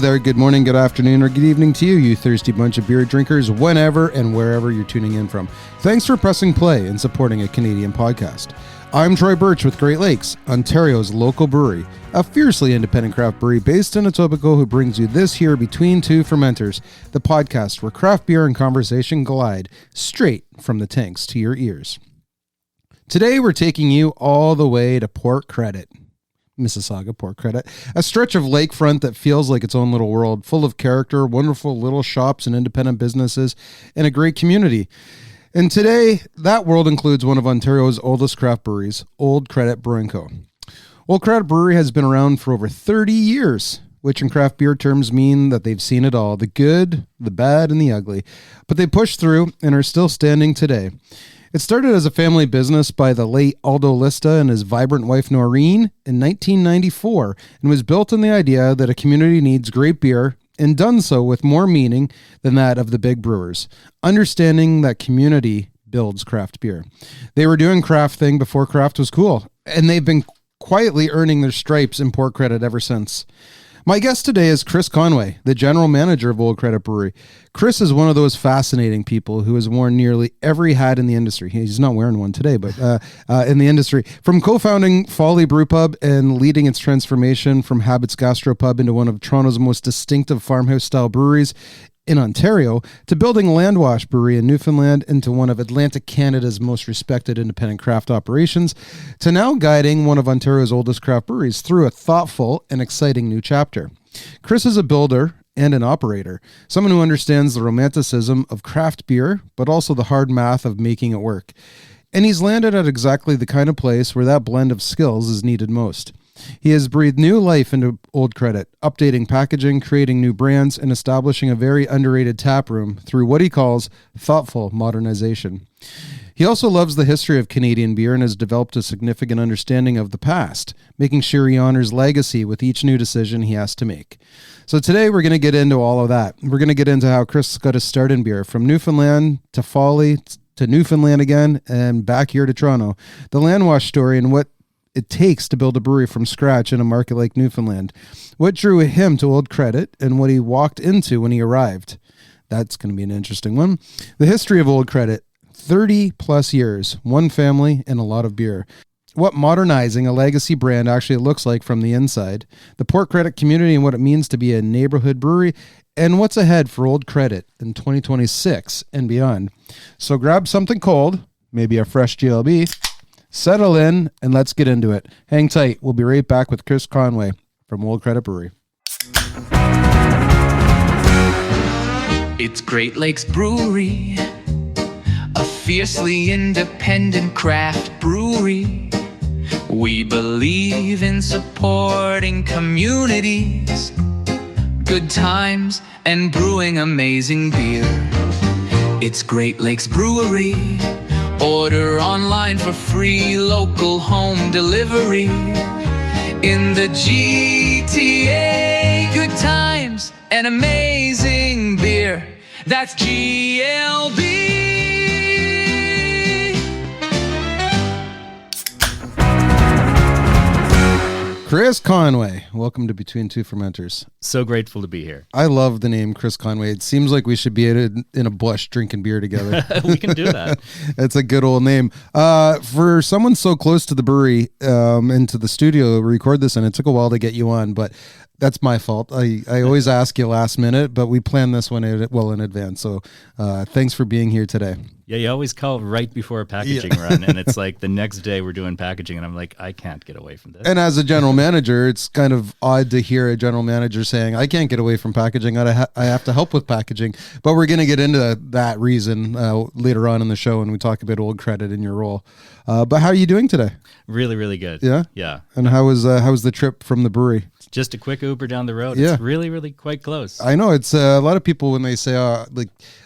there, good morning, good afternoon, or good evening to you, you thirsty bunch of beer drinkers, whenever and wherever you're tuning in from. Thanks for pressing play and supporting a Canadian podcast. I'm Troy Birch with Great Lakes, Ontario's local brewery, a fiercely independent craft brewery based in Etobicoke who brings you this here Between Two Fermenters, the podcast where craft beer and conversation glide straight from the tanks to your ears. Today we're taking you all the way to Port Credit. Mississauga, Port Credit, a stretch of lakefront that feels like its own little world, full of character, wonderful little shops and independent businesses, and a great community. And today, that world includes one of Ontario's oldest craft breweries, Old Credit Brewing Co. Old Credit Brewery has been around for over 30 years, which in craft beer terms mean that they've seen it all, the good, the bad, and the ugly. But they pushed through and are still standing today. It started as a family business by the late Aldo Lista and his vibrant wife Noreen in 1994 and was built on the idea that a community needs great beer and done so with more meaning than that of the big brewers, understanding that community builds craft beer. They were doing craft thing before craft was cool, and they've been quietly earning their stripes in Port Credit ever since. My guest today is Chris Conway, the general manager of Old Credit Brewery. Chris is one of those fascinating people who has worn nearly every hat in the industry. He's not wearing one today, but in the industry. From co-founding Folly Brewpub and leading its transformation from Habit's Gastropub into one of Toronto's most distinctive farmhouse-style breweries in Ontario, to building Landwash Brewery in Newfoundland into one of Atlantic Canada's most respected independent craft operations, to now guiding one of Ontario's oldest craft breweries through a thoughtful and exciting new chapter. Chris is a builder and an operator, someone who understands the romanticism of craft beer, but also the hard math of making it work. And he's landed at exactly the kind of place where that blend of skills is needed most. He has breathed new life into Old Credit, updating packaging, creating new brands, and establishing a very underrated tap room through what he calls thoughtful modernization. He also loves the history of Canadian beer and has developed a significant understanding of the past, making sure he honors legacy with each new decision he has to make. So today we're going to get into all of that. We're going to get into how Chris got his start in beer, from Newfoundland to Folly to Newfoundland again, and back here to Toronto. The Landwash story and what it takes to build a brewery from scratch in a market like Newfoundland. What drew him to Old Credit and what he walked into when he arrived. That's going to be an interesting one. The history of Old Credit, 30 plus years, one family, and a lot of beer. What modernizing a legacy brand actually looks like from the inside. The Port Credit community and what it means to be a neighborhood brewery, and what's ahead for Old Credit in 2026 and beyond. So grab something cold, maybe a fresh GLB, settle in, and let's get into it. Hang tight. We'll be right back with Chris Conway from Old Credit Brewery. It's Great Lakes Brewery, a fiercely independent craft brewery. We believe in supporting communities, good times, and brewing amazing beer. It's Great Lakes Brewery. Order online for free local home delivery. In the GTA, good times and amazing beer. That's GLB. Chris Conway, welcome to Between Two Fermenters. So grateful to be here. I love the name Chris Conway. It seems like we should be in a bush drinking beer together. We can do that. It's a good old name. For someone so close to the brewery and to the studio to record this, and it took a while to get you on, but that's my fault. I always ask you last minute, but we planned this one well in advance. So thanks for being here today. Yeah, you always call right before a packaging run, and it's like the next day we're doing packaging, and I'm like, I can't get away from this. And as a general manager, it's kind of odd to hear a general manager saying, I can't get away from packaging. I have to help with packaging. But we're going to get into that reason later on in the show when we talk about Old Credit in your role. But how are you doing today? Really, really good. Yeah? Yeah. And how was the trip from the brewery? Just a quick Uber down the road. Yeah. It's really, really quite close. I know. It's a lot of people when they say,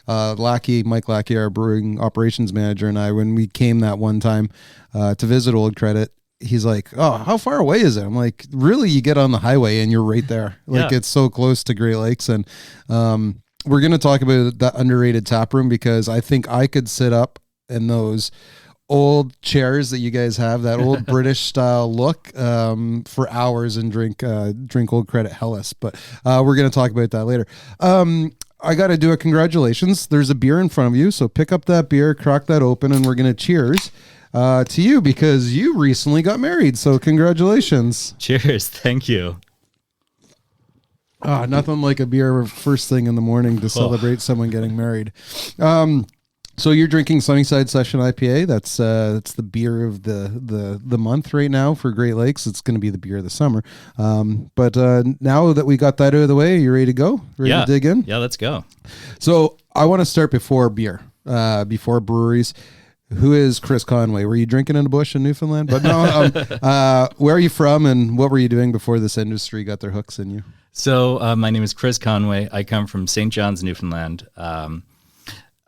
Mike Lackey, our brewing operations manager, and I, when we came that one time to visit Old Credit, he's like, oh, how far away is it? I'm like, really? You get on the highway and you're right there. Like, It's so close to Great Lakes. And we're going to talk about that underrated tap room because I think I could sit up in those old chairs that you guys have, that old British style look, for hours and drink Old Credit Hellas. But we're going to talk about that later. I got to do a congratulations. There's a beer in front of you. So pick up that beer, crack that open, and we're going to cheers to you because you recently got married. So congratulations. Cheers. Thank you. Nothing like a beer first thing in the morning to celebrate someone getting married. So you're drinking Sunnyside Session IPA. That's the beer of the month right now for Great Lakes. It's going to be the beer of the summer. But now that we got that out of the way, you ready to go? Ready to dig in? Yeah, let's go. So I want to start before beer, before breweries. Who is Chris Conway? Were you drinking in a bush in Newfoundland? But no, where are you from and what were you doing before this industry got their hooks in you? So my name is Chris Conway. I come from St. John's, Newfoundland.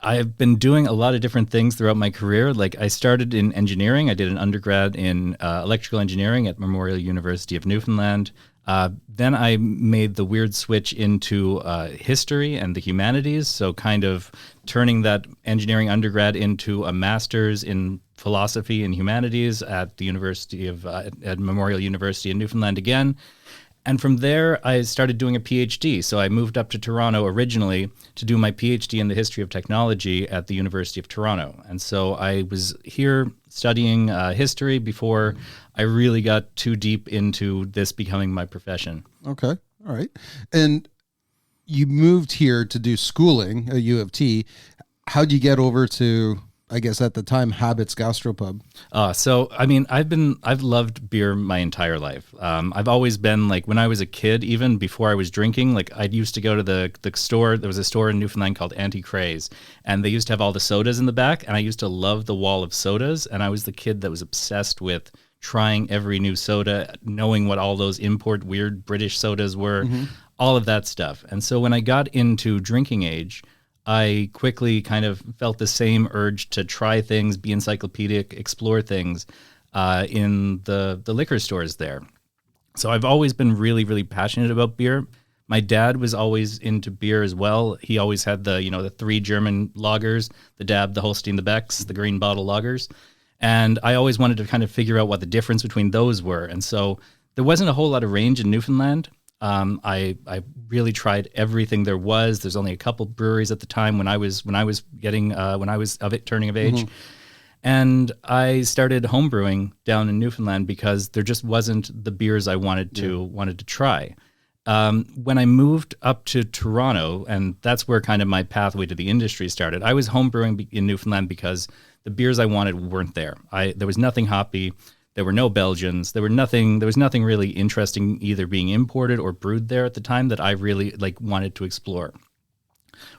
I've been doing a lot of different things throughout my career. Like I started in engineering. I did an undergrad in electrical engineering at Memorial University of Newfoundland. Then I made the weird switch into history and the humanities. So kind of turning that engineering undergrad into a master's in philosophy and humanities at the University of at Memorial University in Newfoundland again. And from there, I started doing a PhD. So I moved up to Toronto originally to do my PhD in the history of technology at the University of Toronto. And so I was here studying history before I really got too deep into this becoming my profession. Okay. All right. And you moved here to do schooling at U of T. How'd you get over to, I guess at the time, Habit's Gastropub? So I mean, I've loved beer my entire life. I've always been like, when I was a kid, even before I was drinking, like I used to go to the store. There was a store in Newfoundland called Anti-Craze, and they used to have all the sodas in the back, and I used to love the wall of sodas, and I was the kid that was obsessed with trying every new soda, knowing what all those import weird British sodas were, all of that stuff. And so when I got into drinking age, I quickly kind of felt the same urge to try things, be encyclopedic, explore things in the liquor stores there. So I've always been really, really passionate about beer. My dad was always into beer as well. He always had the 3 German lagers, the Dab, the Holstein, the Becks, the green bottle lagers. And I always wanted to kind of figure out what the difference between those were. And so there wasn't a whole lot of range in Newfoundland. I really tried everything there was. There's only a couple breweries at the time when I was turning of age. And I started homebrewing down in Newfoundland because there just wasn't the beers I wanted to try. When I moved up to Toronto, and that's where kind of my pathway to the industry started, I was homebrewing in Newfoundland because the beers I wanted weren't there. There was nothing hoppy. There were no Belgians. There was nothing really interesting either being imported or brewed there at the time that I really wanted to explore.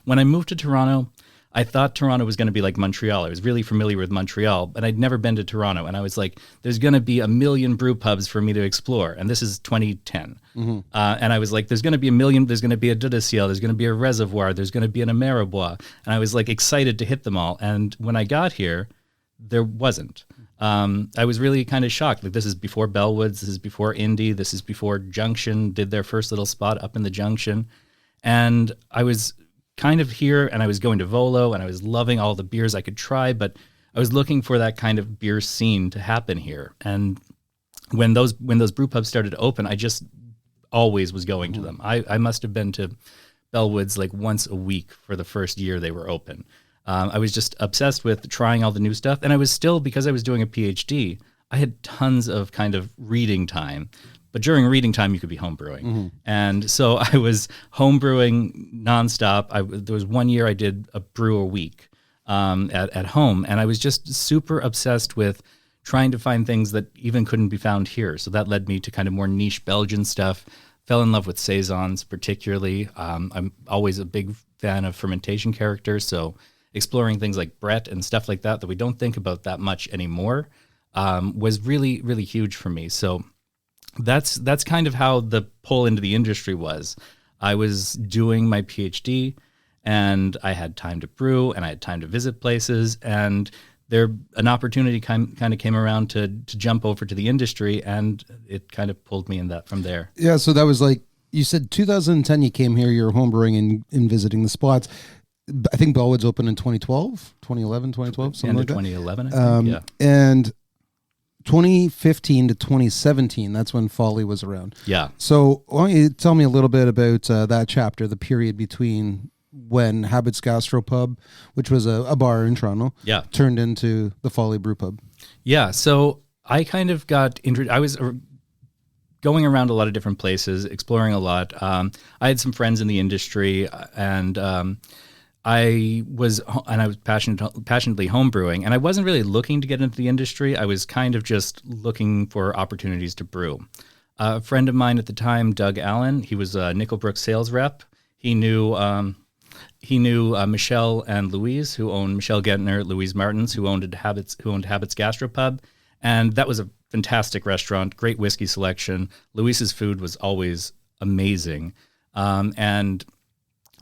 When I moved to Toronto, I thought Toronto was going to be like Montreal. I was really familiar with Montreal, but I'd never been to Toronto. And I was like, there's going to be a million brew pubs for me to explore. And this is 2010. And I was like, there's going to be a million. There's going to be a Dudiciel. There's going to be a Reservoir. There's going to be an Ameribois. And I was like excited to hit them all. And when I got here, there wasn't. I was really kind of shocked. Like, this is before Bellwoods. This is before Indy. This is before Junction did their first little spot up in the Junction. And I was kind of here, and I was going to Volo, and I was loving all the beers I could try, but I was looking for that kind of beer scene to happen here. And when those brew pubs started to open, I just always was going to them. I must have been to Bellwoods like once a week for the first year they were open. I was just obsessed with trying all the new stuff. And I was still, because I was doing a PhD, I had tons of kind of reading time. But during reading time, you could be homebrewing. And so I was homebrewing nonstop. There was one year I did a brew a week at home. And I was just super obsessed with trying to find things that even couldn't be found here. So that led me to kind of more niche Belgian stuff. Fell in love with Saisons particularly. I'm always a big fan of fermentation characters. So exploring things like Brett and stuff like that we don't think about that much anymore was really, really huge for me. So that's kind of how the pull into the industry was. I was doing my PhD, and I had time to brew, and I had time to visit places, and an opportunity kind of came around to jump over to the industry, and it kind of pulled me in that from there. Yeah, so that was like, you said 2010 you came here, you were homebrewing and visiting the spots. I think Bellwood's opened in 2012, 2011, 2012, something like that. 2011, I think, yeah. And 2015 to 2017, that's when Folly was around. Yeah. So why don't you tell me a little bit about that chapter, the period between when Habit's Gastropub, which was a bar in Toronto, turned into the Folly Brewpub. Yeah, so I kind of got I was going around a lot of different places, exploring a lot. I had some friends in the industry, and I was passionately homebrewing, and I wasn't really looking to get into the industry. I was kind of just looking for opportunities to brew. A friend of mine at the time, Doug Allen, he was a Nickelbrook sales rep. He knew Michelle and Louise, who owned Michelle Gentner, Louise Martins, who owned Habit's Gastropub, and that was a fantastic restaurant, great whiskey selection. Louise's food was always amazing, and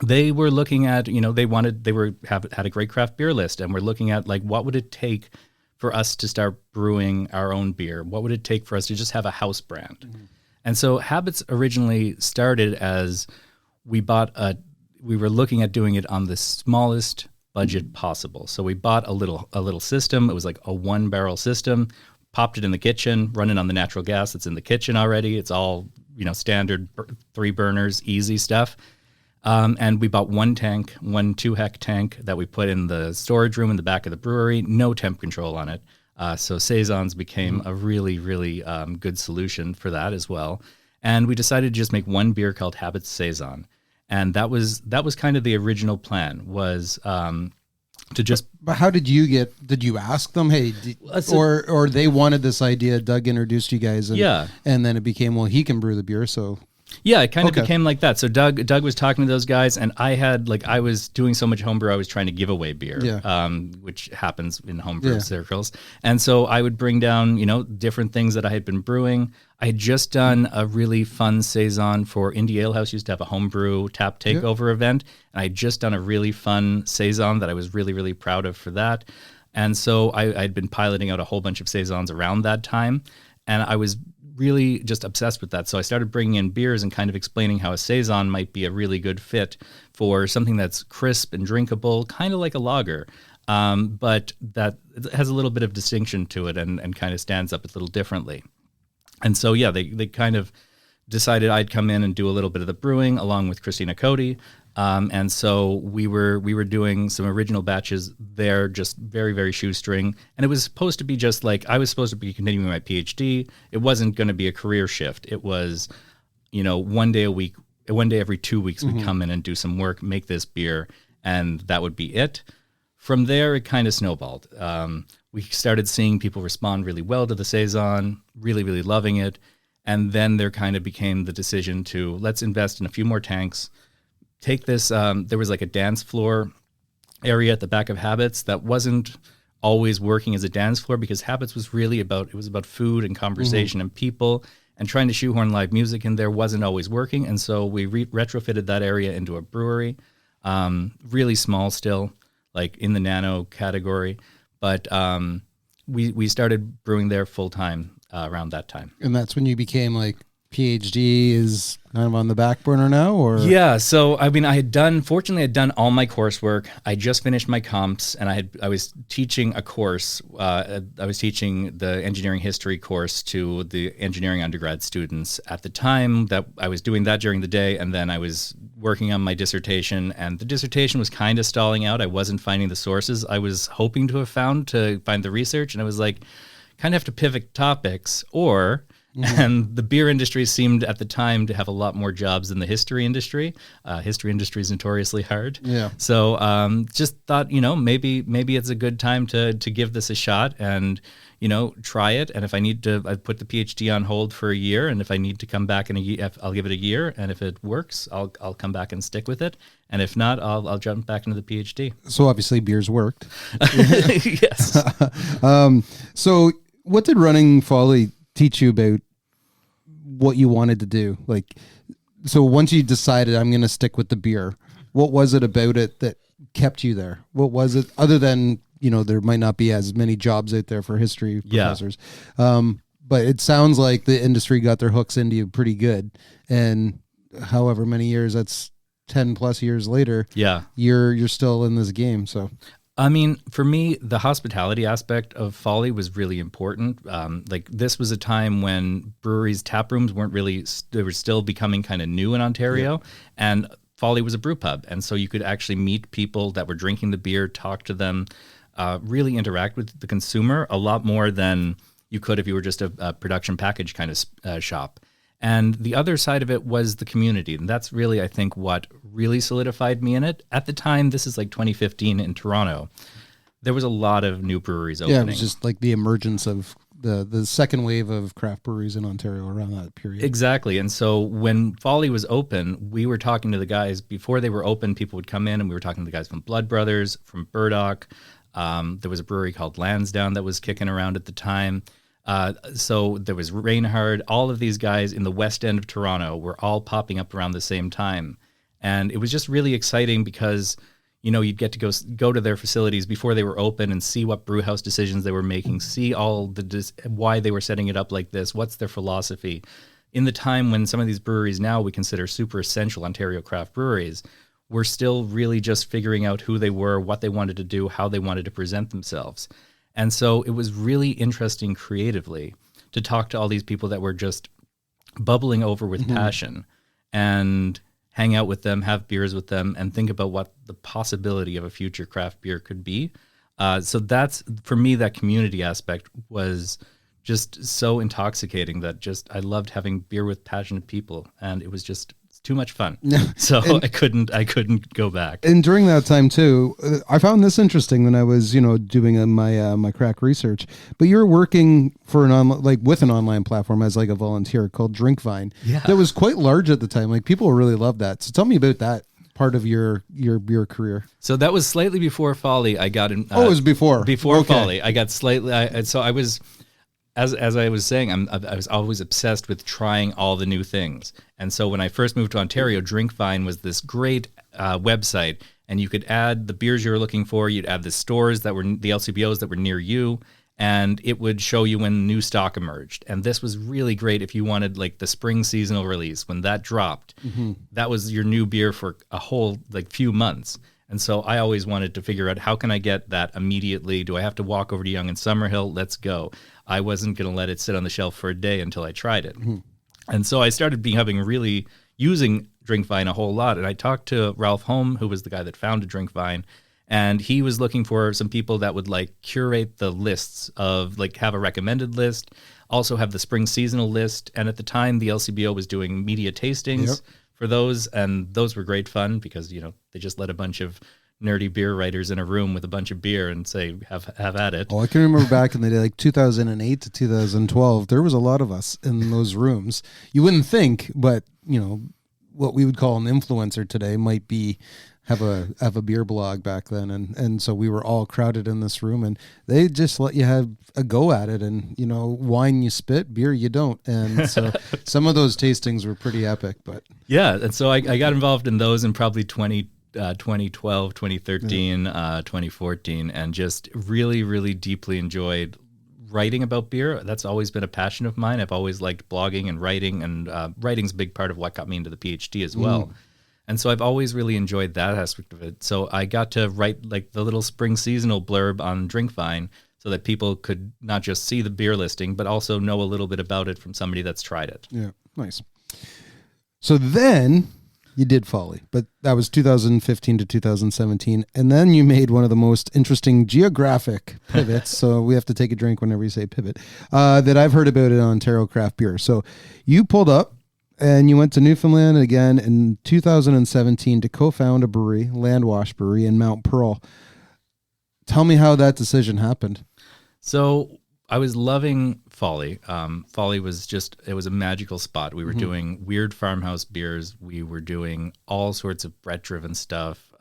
they were looking at, had a great craft beer list, and we're looking at like what would it take for us to start brewing our own beer? What would it take for us to just have a house brand? Mm-hmm. And so Habits originally started as we were looking at doing it on the smallest budget possible. So we bought a little system. It was like a 1-barrel system, popped it in the kitchen, running on the natural gas that's in the kitchen already. It's all, standard 3 burners, easy stuff. And we bought one 2-hec tank that we put in the storage room in the back of the brewery, no temp control on it. So Saisons became a really, really good solution for that as well. And we decided to just make one beer called Habits Saison. And that was kind of the original plan, was to just... But how did you ask them, hey, or they wanted this idea, Doug introduced you guys, and then it became, well, he can brew the beer, so... Yeah, it kind of became like that. So Doug was talking to those guys, and I was doing so much homebrew, I was trying to give away beer, which happens in homebrew circles. And so I would bring down, different things that I had been brewing. I had just done a really fun Saison for Indie Ale House, used to have a homebrew tap takeover event, and I had just done a really fun Saison that I was really, really proud of for that. And so I'd been piloting out a whole bunch of Saisons around that time, and I was really just obsessed with that. So I started bringing in beers and kind of explaining how a Saison might be a really good fit for something that's crisp and drinkable, kind of like a lager, but that has a little bit of distinction to it and kind of stands up a little differently. And so, they kind of decided I'd come in and do a little bit of the brewing along with Christina Cody. And so we were doing some original batches there, just very, very shoestring. And it was supposed to be just like, I was supposed to be continuing my PhD. It wasn't going to be a career shift. It was, one day every 2 weeks, we'd come in and do some work, make this beer, and that would be it. From there, it kind of snowballed. We started seeing people respond really well to the Saison, really, really loving it. And then there kind of became the decision to, let's invest in a few more tanks, take this, there was like a dance floor area at the back of Habits that wasn't always working as a dance floor, because Habits was really about food and conversation and people, and trying to shoehorn live music in there wasn't always working. And so we retrofitted that area into a brewery, really small still, like in the nano category. But we started brewing there full time around that time. And that's when you became like, PhD is kind of on the back burner now, or? Yeah. So, I mean, fortunately, I'd done all my coursework. I just finished my comps, and I was teaching a course. I was teaching the engineering history course to the engineering undergrad students at the time. That I was doing that during the day, and then I was working on my dissertation, and the dissertation was kind of stalling out. I wasn't finding the sources I was hoping to find the research, and I was like, kind of have to pivot topics, or... And the beer industry seemed at the time to have a lot more jobs than the history industry. History industry is notoriously hard. Yeah. So just thought, maybe it's a good time to give this a shot and, try it. And if I need to, I'd put the PhD on hold for a year. And if I need to come back in a year, I'll give it a year. And if it works, I'll come back and stick with it. And if not, I'll jump back into the PhD. So obviously beers worked. Yes. So what did running Folly teach you about what you wanted to do? Like, so once you decided I'm going to stick with the beer, what was it about it that kept you there? What was it other than, there might not be as many jobs out there for history professors. But it sounds like the industry got their hooks into you pretty good. And however many years, that's 10 plus years later, Yeah. you're still in this game. So I mean, for me, the hospitality aspect of Folly was really important. Like this was a time when breweries' tap rooms weren't really, they were still becoming kind of new in Ontario. And Folly was a brew pub. And so you could actually meet people that were drinking the beer, talk to them, really interact with the consumer a lot more than you could if you were just a production package kind of shop. And the other side of it was the community. And that's really, I think, what really solidified me in it. At the time, this is like 2015 in Toronto, there was a lot of new breweries opening. yeah, it was just like the emergence of the second wave of craft breweries in Ontario around that period. Exactly. And so when Folly was open, we were talking to the guys before they were open. People would come in and we were talking to the guys from Blood Brothers, from Burdock. There was a brewery called Lansdowne that was kicking around at the time. So there was Reinhard. All of these guys in the west end of Toronto were all popping up around the same time. And it was just really exciting because, you know, you'd get to go to their facilities before they were open and see what brew house decisions they were making, see all why they were setting it up like this, what's their philosophy. In the time when some of these breweries now we consider super essential Ontario craft breweries, we're still really just figuring out who they were, what they wanted to do, how they wanted to present themselves. And so it was really interesting creatively to talk to all these people that were just bubbling over with passion and hang out with them, have beers with them, and think about what the possibility of a future craft beer could be. So that's, for me, that community aspect was just so intoxicating that just I loved having beer with passionate people, and it was just too much fun. So I couldn't go back. And during that time too, I found this interesting when I was, doing my crack research. But you're working for with an online platform as like a volunteer called Drinkvine. Yeah. That was quite large at the time. Like people really loved that. So tell me about that part of your beer career. So that was slightly before Folly. I got in. It was before. Before Okay. Folly, I got slightly. So I was. As I was saying, I was always obsessed with trying all the new things. And so when I first moved to Ontario, Drinkvine was this great website, and you could add the beers you were looking for. You'd add the stores that were the LCBOs that were near you, and it would show you when new stock emerged. And this was really great if you wanted like the spring seasonal release. When that dropped, that was your new beer for a whole few months. And so I always wanted to figure out, how can I get that immediately? Do I have to walk over to Yonge and Summerhill? Let's go. I wasn't going to let it sit on the shelf for a day until I tried it. And so I started using Drinkvine a whole lot. And I talked to Ralph Holm, who was the guy that founded Drinkvine, and he was looking for some people that would curate the lists of have a recommended list, also have the spring seasonal list. And at the time, the LCBO was doing media tastings for those, and those were great fun because, they just let a bunch of nerdy beer writers in a room with a bunch of beer and say, have at it. Well, I can remember back in the day, 2008 to 2012, there was a lot of us in those rooms. You wouldn't think, but, what we would call an influencer today might be have a beer blog back then. And so we were all crowded in this room, and they just let you have a go at it. And, wine you spit, beer you don't. And so some of those tastings were pretty epic. But yeah, and so I got involved in those in probably 2012, 2013, 2014, and just really, really deeply enjoyed writing about beer. That's always been a passion of mine. I've always liked blogging and writing, and writing's a big part of what got me into the PhD as well. And so I've always really enjoyed that aspect of it. So I got to write the little spring seasonal blurb on Drinkvine so that people could not just see the beer listing, but also know a little bit about it from somebody that's tried it. Yeah, nice. So then you did Folly, but that was 2015 to 2017. And then you made one of the most interesting geographic pivots. So we have to take a drink whenever you say pivot, that I've heard about in Ontario craft beer. So you pulled up and you went to Newfoundland again in 2017 to co-found a brewery, Landwash Brewery in Mount Pearl. Tell me how that decision happened. So I was loving Folly. Folly was it was a magical spot. We were doing weird farmhouse beers. We were doing all sorts of Brett-driven stuff.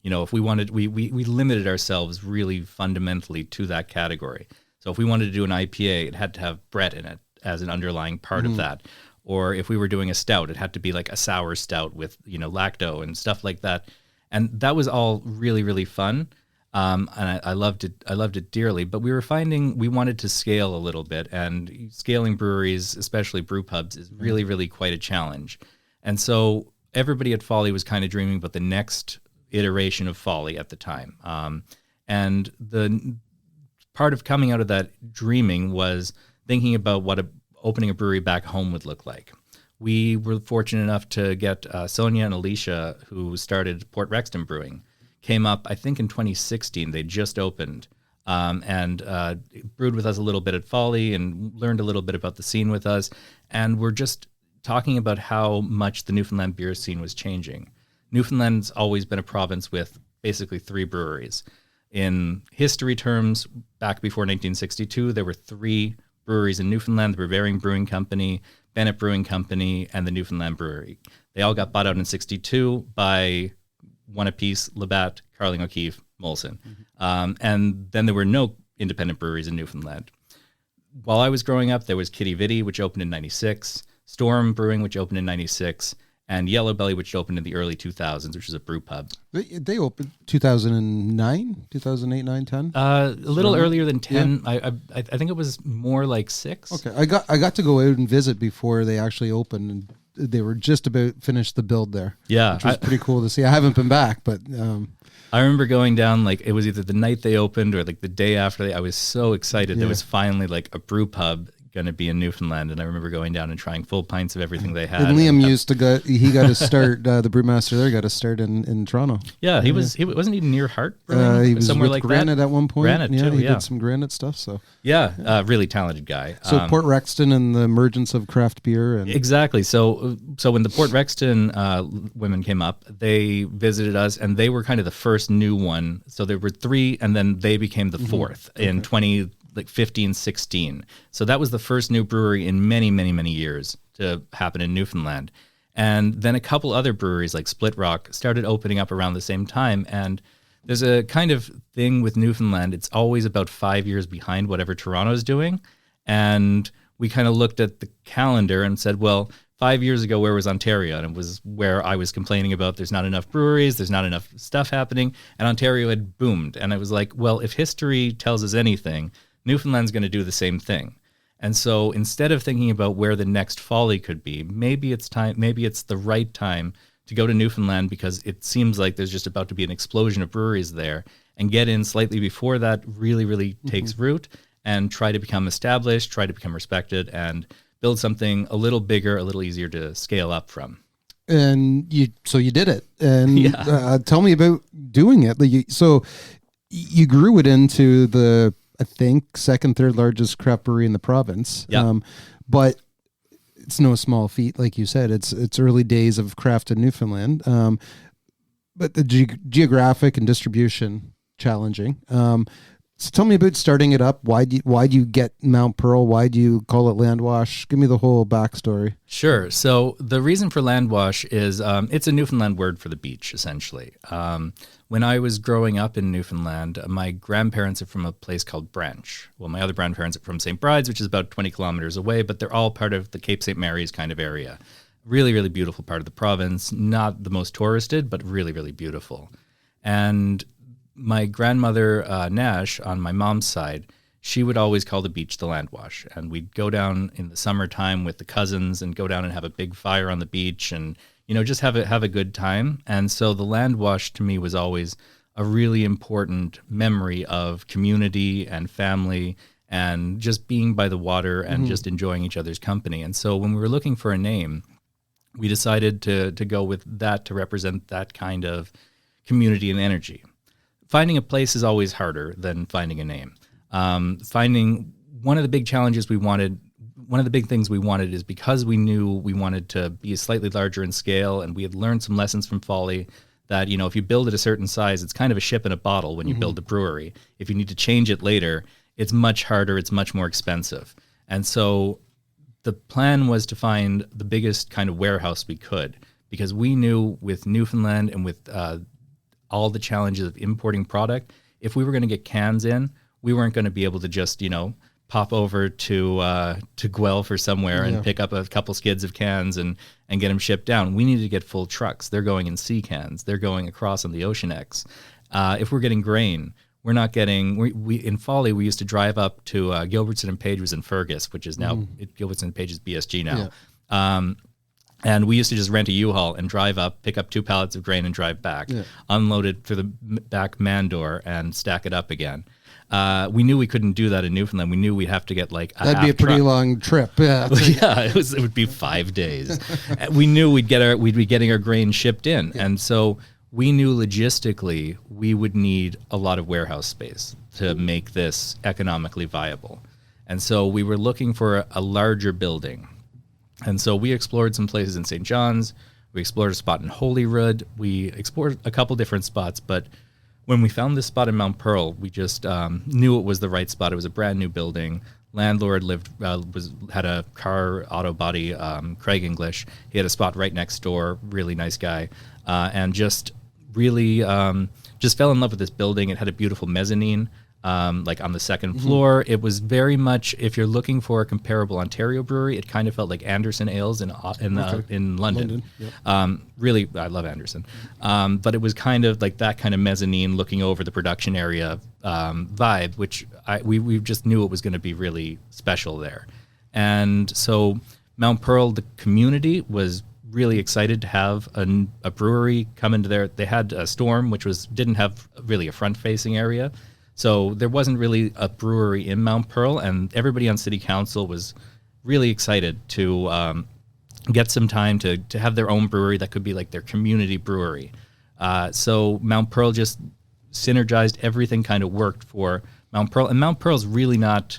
If we wanted, we limited ourselves really fundamentally to that category. So if we wanted to do an IPA, it had to have Brett in it as an underlying part of that. Or if we were doing a stout, it had to be like a sour stout with, lacto and stuff like that. And that was all really, really fun. And I loved it. I loved it dearly. But we were finding we wanted to scale a little bit, and scaling breweries, especially brew pubs, is really, really quite a challenge. And so everybody at Folly was kind of dreaming about the next iteration of Folly at the time. And the part of coming out of that dreaming was thinking about what opening a brewery back home would look like. We were fortunate enough to get Sonia and Alicia, who started Port Rexton Brewing, came up, I think in 2016. They just opened and brewed with us a little bit at Folly and learned a little bit about the scene with us. And we're just talking about how much the Newfoundland beer scene was changing. Newfoundland's always been a province with basically 3 breweries. In history terms, back before 1962, there were 3 breweries in Newfoundland: the Bavarian Brewing Company, Bennett Brewing Company, and the Newfoundland Brewery. They all got bought out in 62 by one apiece: Labatt, Carling O'Keefe, Molson. And then there were no independent breweries in Newfoundland. While I was growing up, there was Kitty Vitty, which opened in 96, Storm Brewing, which opened in 96, and Yellow Belly, which opened in the early 2000s, which is a brew pub. They opened 2009, 2008, 9, 10? A little earlier than 10. Yeah. I think it was more like 6. Okay. I got to go out and visit before they actually opened, and they were just about finished the build there. Yeah. Which was pretty cool to see. I haven't been back, but... I remember going down, like, it was either the night they opened or like the day after. I was so excited. There was finally like a brew pub going to be in Newfoundland, and I remember going down and trying full pints of everything they had. And Liam he got to start, the brewmaster there got to start in Toronto. Yeah, he wasn't he near Hart Brewing? He was somewhere with like Granite that? at one point. Granite too, he did some Granite stuff. So really talented guy. So Port Rexton and the emergence of craft beer. And exactly. So when the Port Rexton women came up, they visited us, and they were kind of the first new one. So there were 3, and then they became the 4th in 2015, 16. So that was the first new brewery in many, many, many years to happen in Newfoundland. And then a couple other breweries like Split Rock started opening up around the same time. And there's a kind of thing with Newfoundland. It's always about 5 years behind whatever Toronto's doing. And we kind of looked at the calendar and said, well, 5 years ago, where was Ontario? And it was where I was complaining about there's not enough breweries, there's not enough stuff happening, and Ontario had boomed. And I was like, well, if history tells us anything, Newfoundland's going to do the same thing. And so instead of thinking about where the next Folly could be, maybe it's the right time to go to Newfoundland, because it seems like there's just about to be an explosion of breweries there, and get in slightly before that really, really takes root, and try to become established, try to become respected, and build something a little bigger, a little easier to scale up from. And you did it. And tell me about doing it. So you grew it into the, I think, second, third largest craft brewery in the province. Yeah. But it's no small feat, like you said. It's early days of craft in Newfoundland. But the geographic and distribution challenging. So tell me about starting it up. Why do you get Mount Pearl? Why do you call it Landwash? Give me the whole backstory. Sure. So the reason for Landwash is it's a Newfoundland word for the beach, essentially. When I was growing up in Newfoundland, my grandparents are from a place called Branch. Well, my other grandparents are from St. Bride's, which is about 20 kilometers away, but they're all part of the Cape St. Mary's kind of area. Really, really beautiful part of the province. Not the most touristed, but really, really beautiful. And my grandmother, Nash, on my mom's side, she would always call the beach the Landwash. And we'd go down in the summertime with the cousins and go down and have a big fire on the beach and, just have a good time. And so the Landwash to me was always a really important memory of community and family and just being by the water and just enjoying each other's company. And so when we were looking for a name, we decided to go with that to represent that kind of community and energy. Finding a place is always harder than finding a name. Finding one of the big challenges one of the big things we wanted is, because we knew we wanted to be slightly larger in scale, and we had learned some lessons from Folly that, if you build it a certain size, it's kind of a ship in a bottle when you build a brewery. If you need to change it later, it's much harder, it's much more expensive. And so the plan was to find the biggest kind of warehouse we could, because we knew with Newfoundland and with all the challenges of importing product, if we were going to get cans in, we weren't going to be able to just, pop over to Guelph or somewhere and pick up a couple skids of cans and get them shipped down. We needed to get full trucks. They're going in sea cans. They're going across on the Ocean X. If we're getting grain, we're not getting, we in Folly, we used to drive up to Gilbertson and Page was in Fergus, which is now, Gilbertson and Page is BSG now. Yeah. And we used to just rent a U-Haul and drive up, pick up 2 pallets of grain and drive back, unload it through the back man door and stack it up again. We knew we couldn't do that in Newfoundland. We knew we'd have to get like that'd be a pretty long trip. Yeah, it would be 5 days. We knew we'd be getting our grain shipped in, and so we knew logistically we would need a lot of warehouse space to make this economically viable. And so we were looking for a larger building. And so we explored some places in St. John's. We explored a spot in Holyrood. We explored a couple different spots, but when we found this spot in Mount Pearl, we just knew it was the right spot. It was a brand new building. Landlord had a car auto body, Craig English. He had a spot right next door. Really nice guy, and just really just fell in love with this building. It had a beautiful mezzanine, like on the second floor. It was very much, if you're looking for a comparable Ontario brewery, it kind of felt like Anderson Ales in London. Yep. Really, I love Anderson. But it was kind of like that kind of mezzanine looking over the production area vibe, which we just knew it was going to be really special there. And so Mount Pearl, the community was really excited to have a brewery come into there. They had a Storm, which didn't have really a front-facing area. So there wasn't really a brewery in Mount Pearl, and everybody on city council was really excited to get some time to have their own brewery that could be like their community brewery. So Mount Pearl just synergized, everything kind of worked for Mount Pearl. And Mount Pearl's really not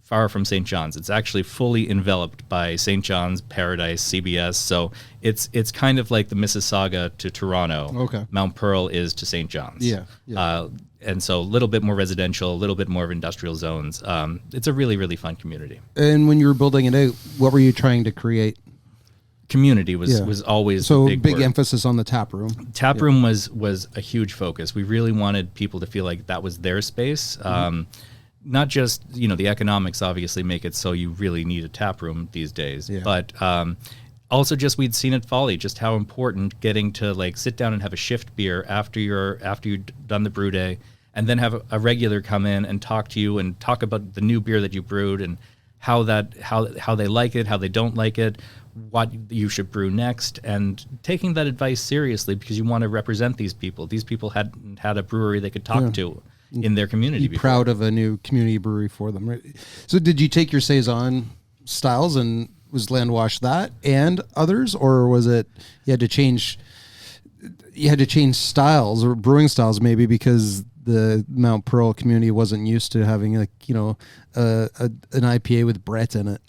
far from St. John's. It's actually fully enveloped by St. John's, Paradise, CBS. So it's kind of like the Mississauga to Toronto. Okay. Mount Pearl is to St. John's. Yeah. And so a little bit more residential, a little bit more of industrial zones. It's a really, really fun community. And when you were building it out, what were you trying to create? Community was always so the big word. Emphasis on the tap room. Tap room was a huge focus. We really wanted people to feel like that was their space. Not just, the economics obviously make it so you really need a tap room these days, but also just we'd seen at Folly just how important getting to like sit down and have a shift beer after you've done the brew day, and then have a regular come in and talk to you and talk about the new beer that you brewed and how they like it, how they don't like it, what you should brew next, and taking that advice seriously because you want to represent these people. These people hadn't had a brewery they could talk to in their community. Be proud of a new community brewery for them, right? So did you take your Saison styles and was Landwash that and others, or was it you had to change styles or brewing styles maybe because the Mount Pearl community wasn't used to having an IPA with Brett in it?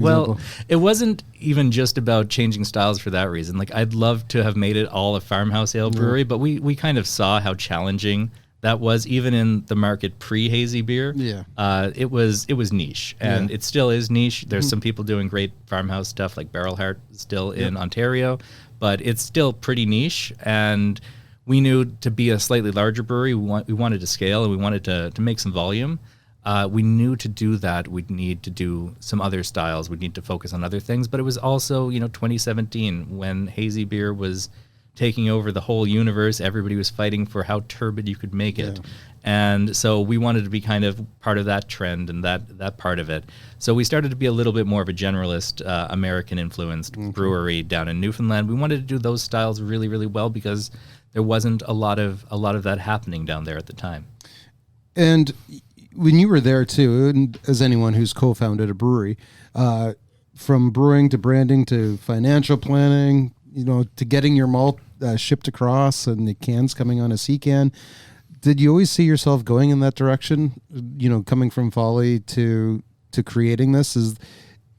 Well, it wasn't even just about changing styles for that reason. Like I'd love to have made it all a farmhouse ale brewery, but we kind of saw how challenging that was even in the market pre-hazy beer. It was niche, and it still is niche. There's some people doing great farmhouse stuff like Barrel Heart still in Ontario, but it's still pretty niche. And we knew to be a slightly larger brewery, we wanted to scale and we wanted to make some volume. We knew to do that we'd need to do some other styles. We'd need to focus on other things. But it was also 2017 when hazy beer was taking over the whole universe. Everybody was fighting for how turbid you could make it. And so we wanted to be kind of part of that trend and that part of it. So we started to be a little bit more of a generalist, American-influenced brewery down in Newfoundland. We wanted to do those styles really, really well because there wasn't a lot of that happening down there at the time. And when you were there too, and as anyone who's co-founded a brewery, from brewing to branding to financial planning, to getting your malt shipped across and the cans coming on a sea can, did you always see yourself going in that direction? Coming from Folly to creating this,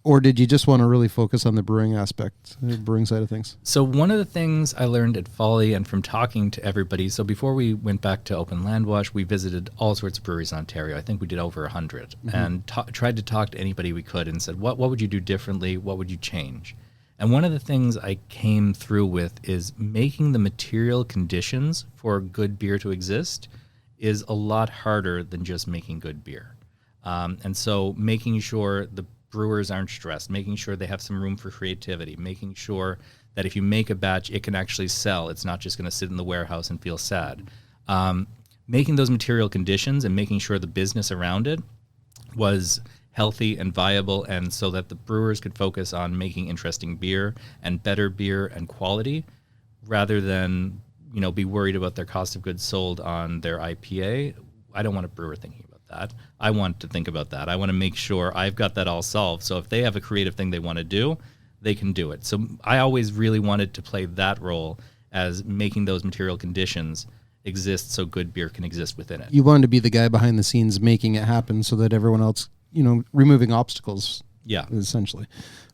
or did you just want to really focus on the brewing aspect, the brewing side of things? So one of the things I learned at Folly and from talking to everybody, so before we went back to open Landwash, we visited all sorts of breweries in Ontario. I think we did over 100 and tried to talk to anybody we could and said, what would you do differently? What would you change? And one of the things I came through with is making the material conditions for good beer to exist is a lot harder than just making good beer. And so making sure the brewers aren't stressed, making sure they have some room for creativity, making sure that if you make a batch, it can actually sell. It's not just going to sit in the warehouse and feel sad. Making those material conditions and making sure the business around it was healthy and viable, and so that the brewers could focus on making interesting beer and better beer and quality, rather than be worried about their cost of goods sold on their IPA. I don't want a brewer thinking about that. I want to think about that. I want to make sure I've got that all solved. So if they have a creative thing they want to do, they can do it. So I always really wanted to play that role as making those material conditions exist so good beer can exist within it. You wanted to be the guy behind the scenes making it happen so that everyone else, removing obstacles. Yeah. Essentially.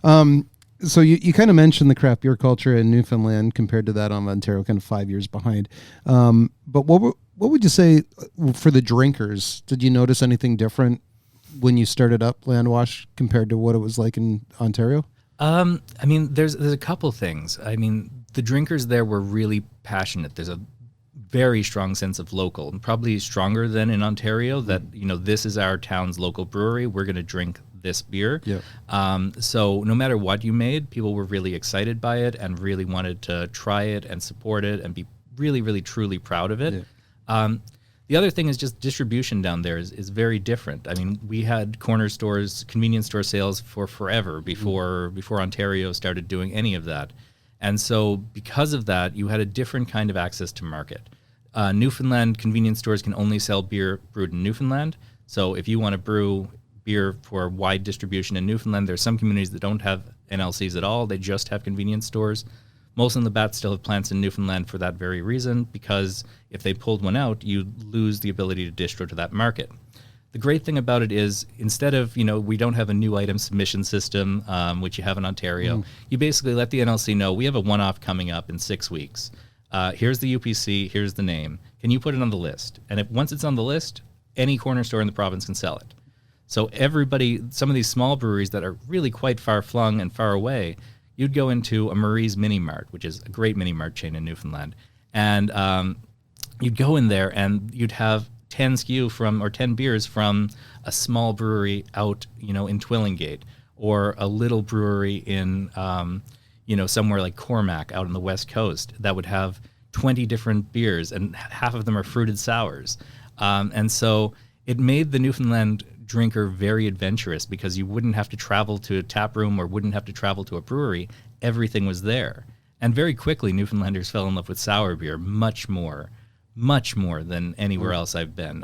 So you kind of mentioned the craft beer culture in Newfoundland compared to that on Ontario, kind of 5 years behind. But what would you say for the drinkers? Did you notice anything different when you started up Landwash compared to what it was like in Ontario? There's a couple things. The drinkers there were really passionate. There's a very strong sense of local, and probably stronger than in Ontario, that, this is our town's local brewery. We're going to drink this beer. Yep. So no matter what you made, people were really excited by it and really wanted to try it and support it and be really, really, truly proud of it. Yeah. The other thing is just distribution down there is very different. We had corner stores, convenience store sales for forever before Ontario started doing any of that. And so because of that, you had a different kind of access to market. Newfoundland convenience stores can only sell beer brewed in Newfoundland. So if you want to brew beer for wide distribution in Newfoundland, there's some communities that don't have NLCs at all. They just have convenience stores. Most of the bats still have plants in Newfoundland for that very reason, because if they pulled one out, you lose the ability to distro to that market. The great thing about it is, instead of, we don't have a new item submission system, which you have in Ontario, you basically let the NLC know, we have a one-off coming up in 6 weeks. Here's the UPC, here's the name. Can you put it on the list? And once it's on the list, any corner store in the province can sell it. So everybody, some of these small breweries that are really quite far-flung and far away, you'd go into a Marie's Mini Mart, which is a great mini mart chain in Newfoundland, and you'd go in there and you'd have 10 SKU or 10 beers from a small brewery out, in Twillingate, or a little brewery in, somewhere like Cormac out on the West Coast that would have 20 different beers, and half of them are fruited sours. And so it made the Newfoundland drinker very adventurous, because you wouldn't have to travel to a tap room or wouldn't have to travel to a brewery. Everything was there. And very quickly, Newfoundlanders fell in love with sour beer much more than anywhere else I've been.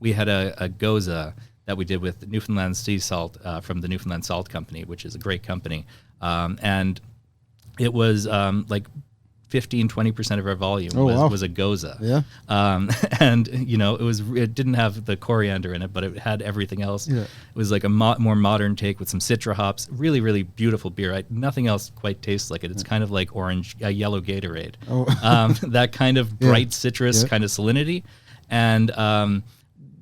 We had a Goza that we did with Newfoundland sea salt from the Newfoundland Salt Company, which is a great company. And it was like 15-20% of our volume was a Goza. Yeah. And it didn't have the coriander in it, but it had everything else. Yeah. It was like a more modern take with some Citra hops. Really, really beautiful beer. Nothing else quite tastes like it. It's kind of like yellow Gatorade. Oh. That kind of bright citrus kind of salinity. And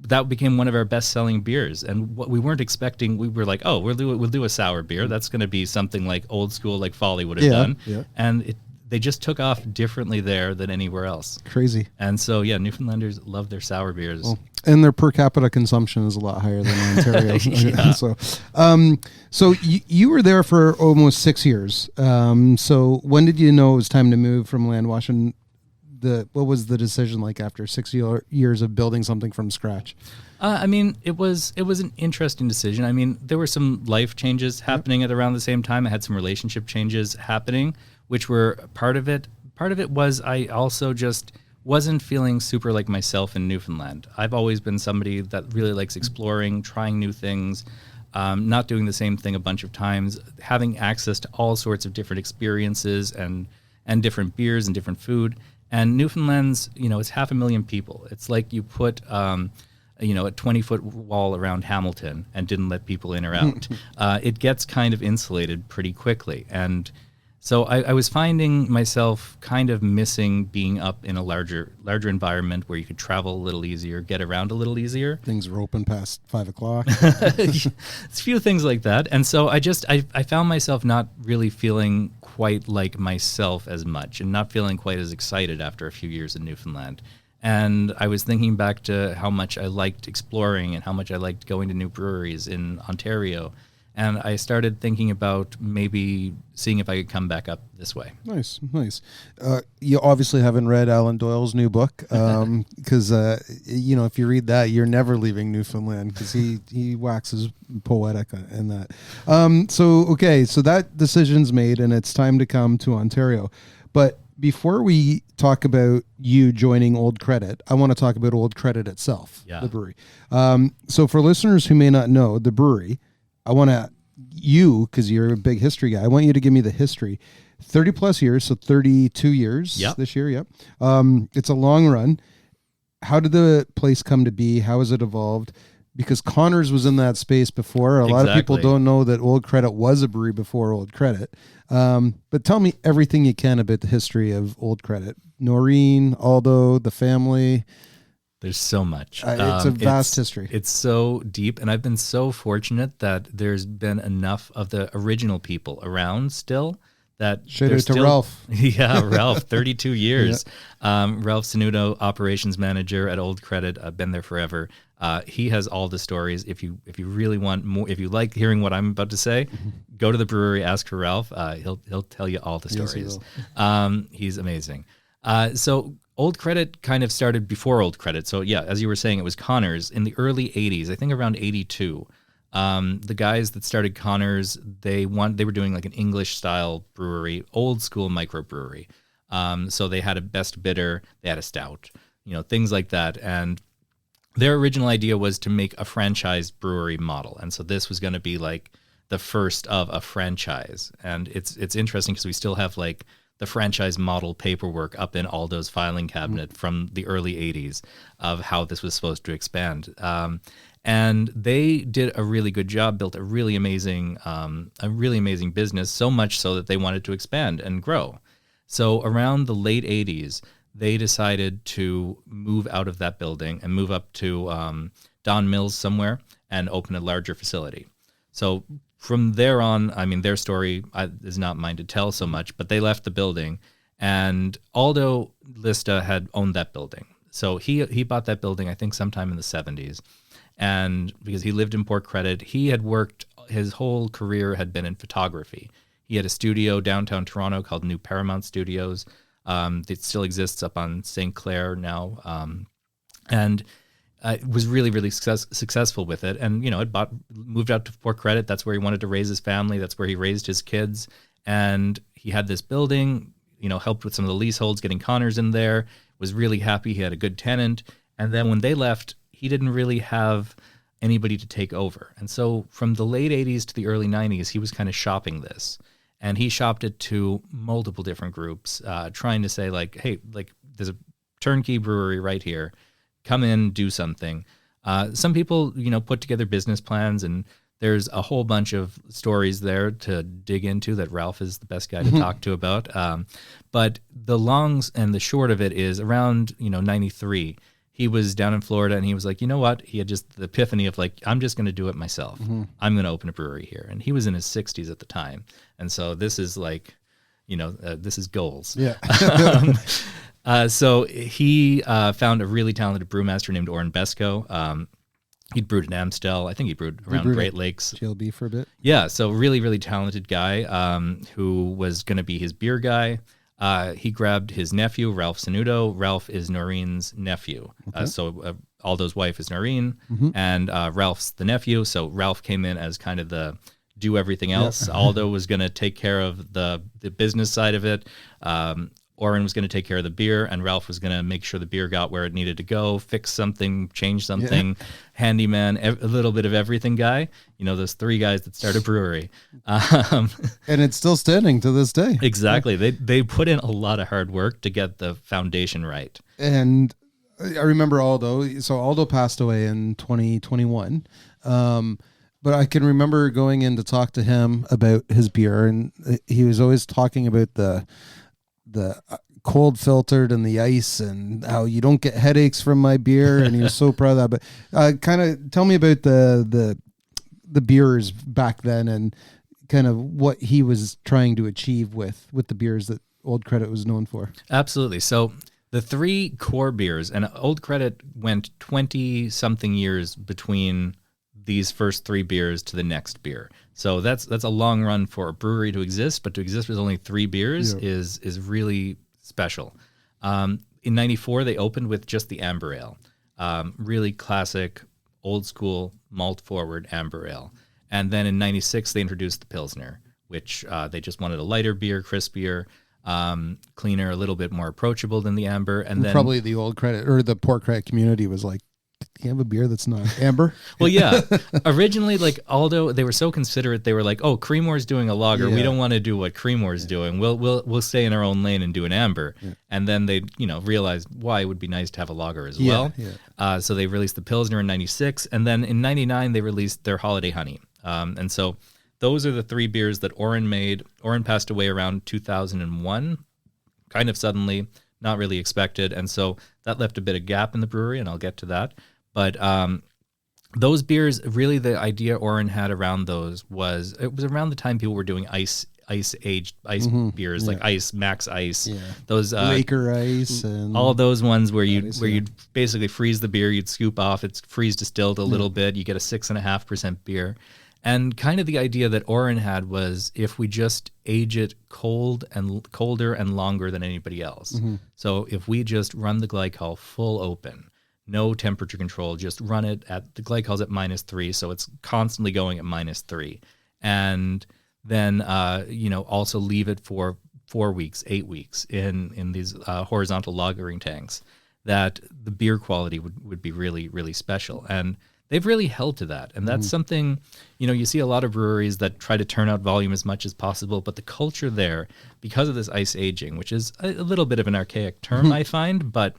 that became one of our best-selling beers. And what we weren't expecting, we were like, we'll do a sour beer. That's going to be something like old school, like Folly would have done. Yeah. And they just took off differently there than anywhere else. Crazy. And so, Newfoundlanders love their sour beers. Well, and their per capita consumption is a lot higher than Ontario. Yeah. So you were there for almost 6 years. So when did you know it was time to move from Landwash, and what was the decision like after 6 years of building something from scratch? It was an interesting decision. There were some life changes happening at around the same time. I had some relationship changes happening, which were part of it. Part of it was I also just wasn't feeling super like myself in Newfoundland. I've always been somebody that really likes exploring, trying new things, not doing the same thing a bunch of times, having access to all sorts of different experiences and different beers and different food. And Newfoundland's, it's 500,000 people. It's like you put a 20-foot wall around Hamilton and didn't let people in or out. It gets kind of insulated pretty quickly. And so I was finding myself kind of missing being up in a larger environment where you could travel a little easier, get around a little easier. Things were open past 5 o'clock. It's a few things like that. And so I found myself not really feeling quite like myself as much, and not feeling quite as excited after a few years in Newfoundland. And I was thinking back to how much I liked exploring and how much I liked going to new breweries in Ontario. And I started thinking about maybe seeing if I could come back up this way. Nice. You obviously haven't read Alan Doyle's new book, because if you read that, you're never leaving Newfoundland, because he waxes poetic in that. So that decision's made, and it's time to come to Ontario. But before we talk about you joining Old Credit, I want to talk about Old Credit itself, the brewery. So for listeners who may not know, the brewery, I want because you're a big history guy, I want you to give me the history. 30 plus years, so 32 years this year, yep. It's a long run. How did the place come to be? How has it evolved? Because Connors was in that space before. A lot of people don't know that Old Credit was a brewery before Old Credit. But tell me everything you can about the history of Old Credit. Noreen, Aldo, the family. There's so much. It's a vast history. It's so deep, and I've been so fortunate that there's been enough of the original people around still. That shout out to Ralph. Yeah, Ralph, 32 years. Ralph Sanudo, operations manager at Old Credit, been there forever. He has all the stories. If you really want more, if you like hearing what I'm about to say, go to the brewery, ask for Ralph. He'll tell you all the stories. Yes, he's amazing. So Old Credit kind of started before Old Credit. So yeah, as you were saying, it was Connors in the early 80s, I think around 82. The guys that started Connors, they were doing like an English style brewery, old school microbrewery. So they had a best bitter, they had a stout, things like that. And their original idea was to make a franchise brewery model. And so this was going to be like the first of a franchise. And it's interesting because we still have like the franchise model paperwork up in Aldo's filing cabinet from the early 80s of how this was supposed to expand. And they did a really good job, built a really amazing business, so much so that they wanted to expand and grow. So around the late 80s, they decided to move out of that building and move up to Don Mills somewhere and open a larger facility. So from there on, I mean, their story is not mine to tell so much, but they left the building, and Aldo Lista had owned that building. So he bought that building, I think, sometime in the 70s. And because he lived in Port Credit, he had worked, his whole career had been in photography. He had a studio downtown Toronto called New Paramount Studios. It still exists up on St. Clair now. And was really, really successful with it. And, moved out to Port Credit. That's where he wanted to raise his family. That's where he raised his kids. And he had this building, helped with some of the leaseholds, getting Connors in there, was really happy. He had a good tenant. And then when they left, he didn't really have anybody to take over. And so from the late 80s to the early 90s, he was kind of shopping this. And he shopped it to multiple different groups, trying to say like, hey, like there's a turnkey brewery right here. Come in, do something. Some people, put together business plans, and there's a whole bunch of stories there to dig into that Ralph is the best guy to talk to about. But the longs and the short of it is around, 93, he was down in Florida, and he was like, you know what? He had just the epiphany of like, I'm just going to do it myself. I'm going to open a brewery here. And he was in his 60s at the time. And so this is like, this is goals. Yeah. So he found a really talented brewmaster named Oren Besko. He'd brewed in Amstel. I think he brewed around Great Lakes. GLB for a bit. Yeah, so really, really talented guy who was going to be his beer guy. He grabbed his nephew, Ralph Sanudo. Ralph is Noreen's nephew. Okay. So Aldo's wife is Noreen, and Ralph's the nephew. So Ralph came in as kind of the do everything else. Yep. Aldo was going to take care of the business side of it. Oren was going to take care of the beer, and Ralph was going to make sure the beer got where it needed to go, fix something, change something, handyman, a little bit of everything guy. Those three guys that start a brewery. And it's still standing to this day. Exactly. They put in a lot of hard work to get the foundation right. And I remember Aldo. So Aldo passed away in 2021. But I can remember going in to talk to him about his beer, and he was always talking about the cold filtered and the ice and how you don't get headaches from my beer. And he was so proud of that. But kind of tell me about the beers back then and kind of what he was trying to achieve with the beers that Old Credit was known for. Absolutely. So the three core beers, and Old Credit went 20 something years between these first 3 beers to the next beer. So that's a long run for a brewery to exist, but to exist with only 3 beers is really special. In 94, they opened with just the amber ale, really classic, old school, malt forward amber ale. And then in 96, they introduced the Pilsner, which they just wanted a lighter beer, crispier, cleaner, a little bit more approachable than the amber. And then probably the old credit or the port credit community was like, do you have a beer that's not amber? Well, yeah. Originally, like Aldo, they were so considerate. They were like, "Oh, Creemore's doing a lager. We don't want to do what Creemore's doing. We'll stay in our own lane and do an amber." Yeah. And then they, realized why it would be nice to have a lager as well. Yeah. So they released the Pilsner in 96, and then in 99 they released their Holiday Honey. And so those are the 3 beers that Oren made. Oren passed away around 2001, kind of suddenly, not really expected, and so that left a bit of gap in the brewery, and I'll get to that. But those beers, really the idea Oren had around those was, it was around the time people were doing ice-aged beers, like Ice, Max Ice, those Laker Ice, and all those ones where you'd basically freeze the beer, you'd scoop off, it's freeze distilled a little bit, you get a 6.5% beer. And kind of the idea that Oren had was, if we just age it colder and longer than anybody else. So if we just run the glycol full open, no temperature control, just run it at, the glycol's at -3, so it's constantly going at -3. And then, also leave it for 4 weeks, 8 weeks in these horizontal lagering tanks, that the beer quality would be really, really special. And they've really held to that. And that's something, you see a lot of breweries that try to turn out volume as much as possible, but the culture there, because of this ice aging, which is a little bit of an archaic term, I find, but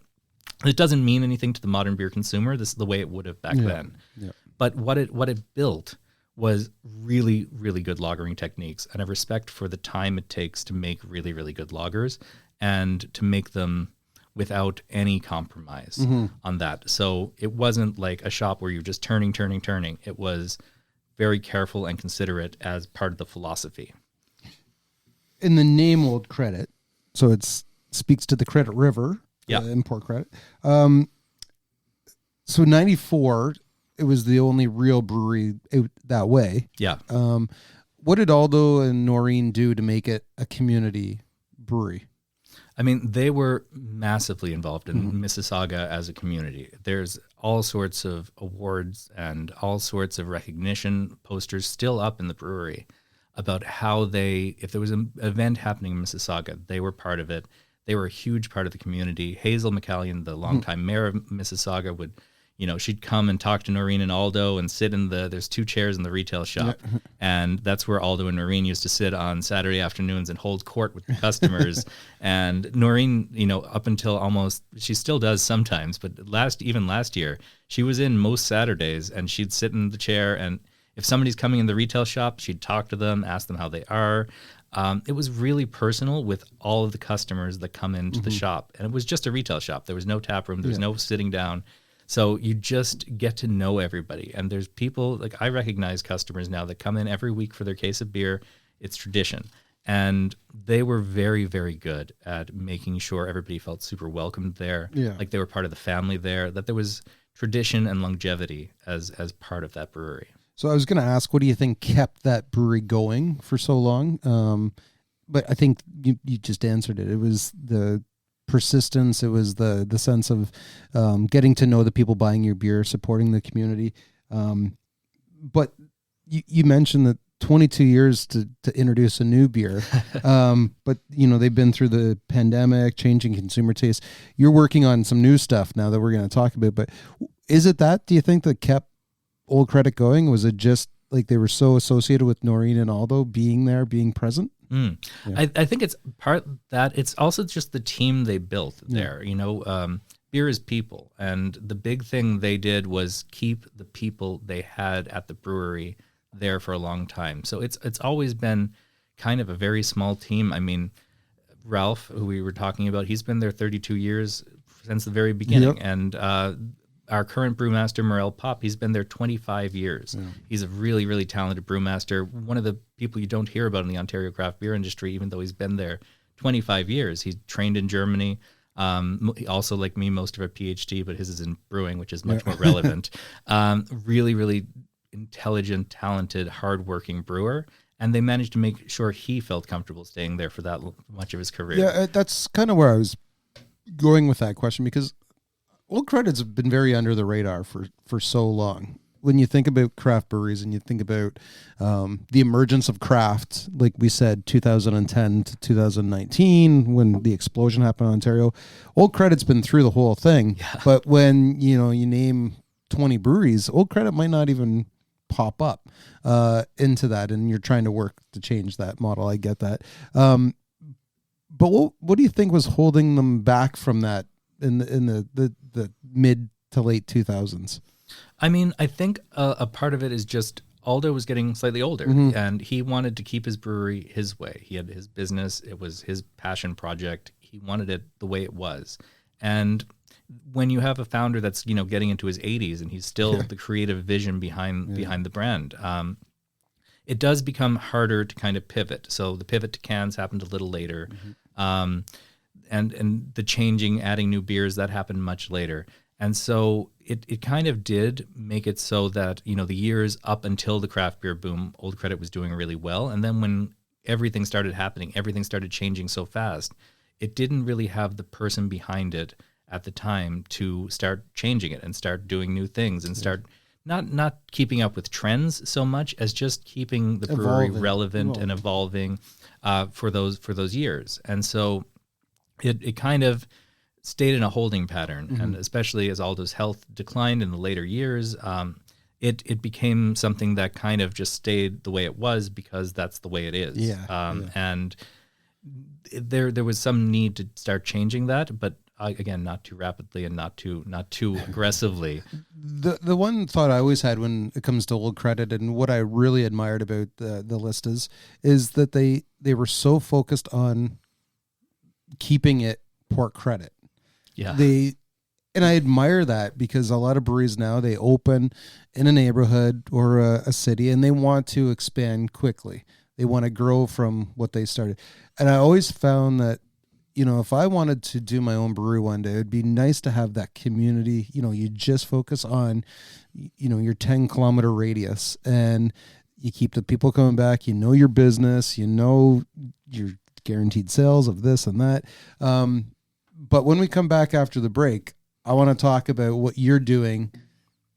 it doesn't mean anything to the modern beer consumer. This is the way it would have back then. Yeah. But what it built was really, really good lagering techniques, and a respect for the time it takes to make really, really good lagers, and to make them without any compromise on that. So it wasn't like a shop where you're just turning. It was very careful and considerate as part of the philosophy. In the name Old Credit, so it speaks to the Credit River, import credit. So 94, it was the only real brewery that way. Yeah. What did Aldo and Noreen do to make it a community brewery? I mean, they were massively involved in Mississauga as a community. There's all sorts of awards and all sorts of recognition posters still up in the brewery about how if there was an event happening in Mississauga, they were part of it. They were a huge part of the community. Hazel McCallion, the longtime mayor of Mississauga, would, she'd come and talk to Noreen and Aldo and sit there's 2 chairs in the retail shop. Yeah. And that's where Aldo and Noreen used to sit on Saturday afternoons and hold court with the customers. And Noreen, up until she still does sometimes, but even last year, she was in most Saturdays, and she'd sit in the chair, and if somebody's coming in the retail shop, she'd talk to them, ask them how they are. It was really personal with all of the customers that come into the shop. And it was just a retail shop. There was no tap room. There was no sitting down. So you just get to know everybody. And there's people, like I recognize customers now that come in every week for their case of beer. It's tradition. And they were very, very good at making sure everybody felt super welcomed there. Yeah. Like they were part of the family there, that there was tradition and longevity as part of that brewery. So I was going to ask, what do you think kept that brewery going for so long? But I think you just answered it. It was the persistence. It was the sense of getting to know the people buying your beer, supporting the community. But you mentioned that 22 years to introduce a new beer. But they've been through the pandemic, changing consumer tastes. You're working on some new stuff now that we're going to talk about, but is it that, do you think, that kept Old Credit going? Was it just like they were so associated with Noreen and Aldo being there, being present? Yeah. I think it's part that. It's also just the team they built there. Beer is people, and the big thing they did was keep the people they had at the brewery there for a long time. So it's always been kind of a very small team. I mean, Ralph, who we were talking about, he's been there 32 years since the very beginning, and our current brewmaster, Morel Pop, he's been there 25 years. Yeah. He's a really, really talented brewmaster. One of the people you don't hear about in the Ontario craft beer industry, even though he's been there 25 years. He trained in Germany. Also, like me, most of a PhD, but his is in brewing, which is much more relevant. Really, really intelligent, talented, hardworking brewer. And they managed to make sure he felt comfortable staying there for that much of his career. Yeah, that's kind of where I was going with that question, because Old Credit's been very under the radar for so long. When you think about craft breweries and you think about the emergence of craft, like we said, 2010 to 2019, when the explosion happened in Ontario, Old Credit's been through the whole thing. Yeah. But when, you name 20 breweries, Old Credit might not even pop up into that, and you're trying to work to change that model. I get that. But what do you think was holding them back from that in the mid to late 2000s? I mean, I think a part of it is just Aldo was getting slightly older, and he wanted to keep his brewery his way. He had his business. It was his passion project. He wanted it the way it was. And when you have a founder that's, getting into his 80s and he's still the creative vision behind the brand, it does become harder to kind of pivot. So the pivot to cans happened a little later. And the changing, adding new beers, that happened much later. And so it kind of did make it so that, the years up until the craft beer boom, Old Credit was doing really well. And then when everything started happening, everything started changing so fast, it didn't really have the person behind it at the time to start changing it and start doing new things and start not keeping up with trends so much as just keeping the brewery relevant and evolving for those years. And so it kind of stayed in a holding pattern, and especially as Aldo's health declined in the later years, it became something that kind of just stayed the way it was because that's the way it is. And there was some need to start changing that, but again, not too rapidly and not too aggressively. The one thought I always had when it comes to Old Credit, and what I really admired about the list is that they were so focused on keeping it port credit. Yeah. And I admire that, because a lot of breweries now, they open in a neighborhood or a city and they want to expand quickly. They want to grow from what they started. And I always found that, if I wanted to do my own brewery one day, it'd be nice to have that community. You just focus on, your 10-kilometer radius, and you keep the people coming back. Your business, your guaranteed sales of this and that. But when we come back after the break, I want to talk about what you're doing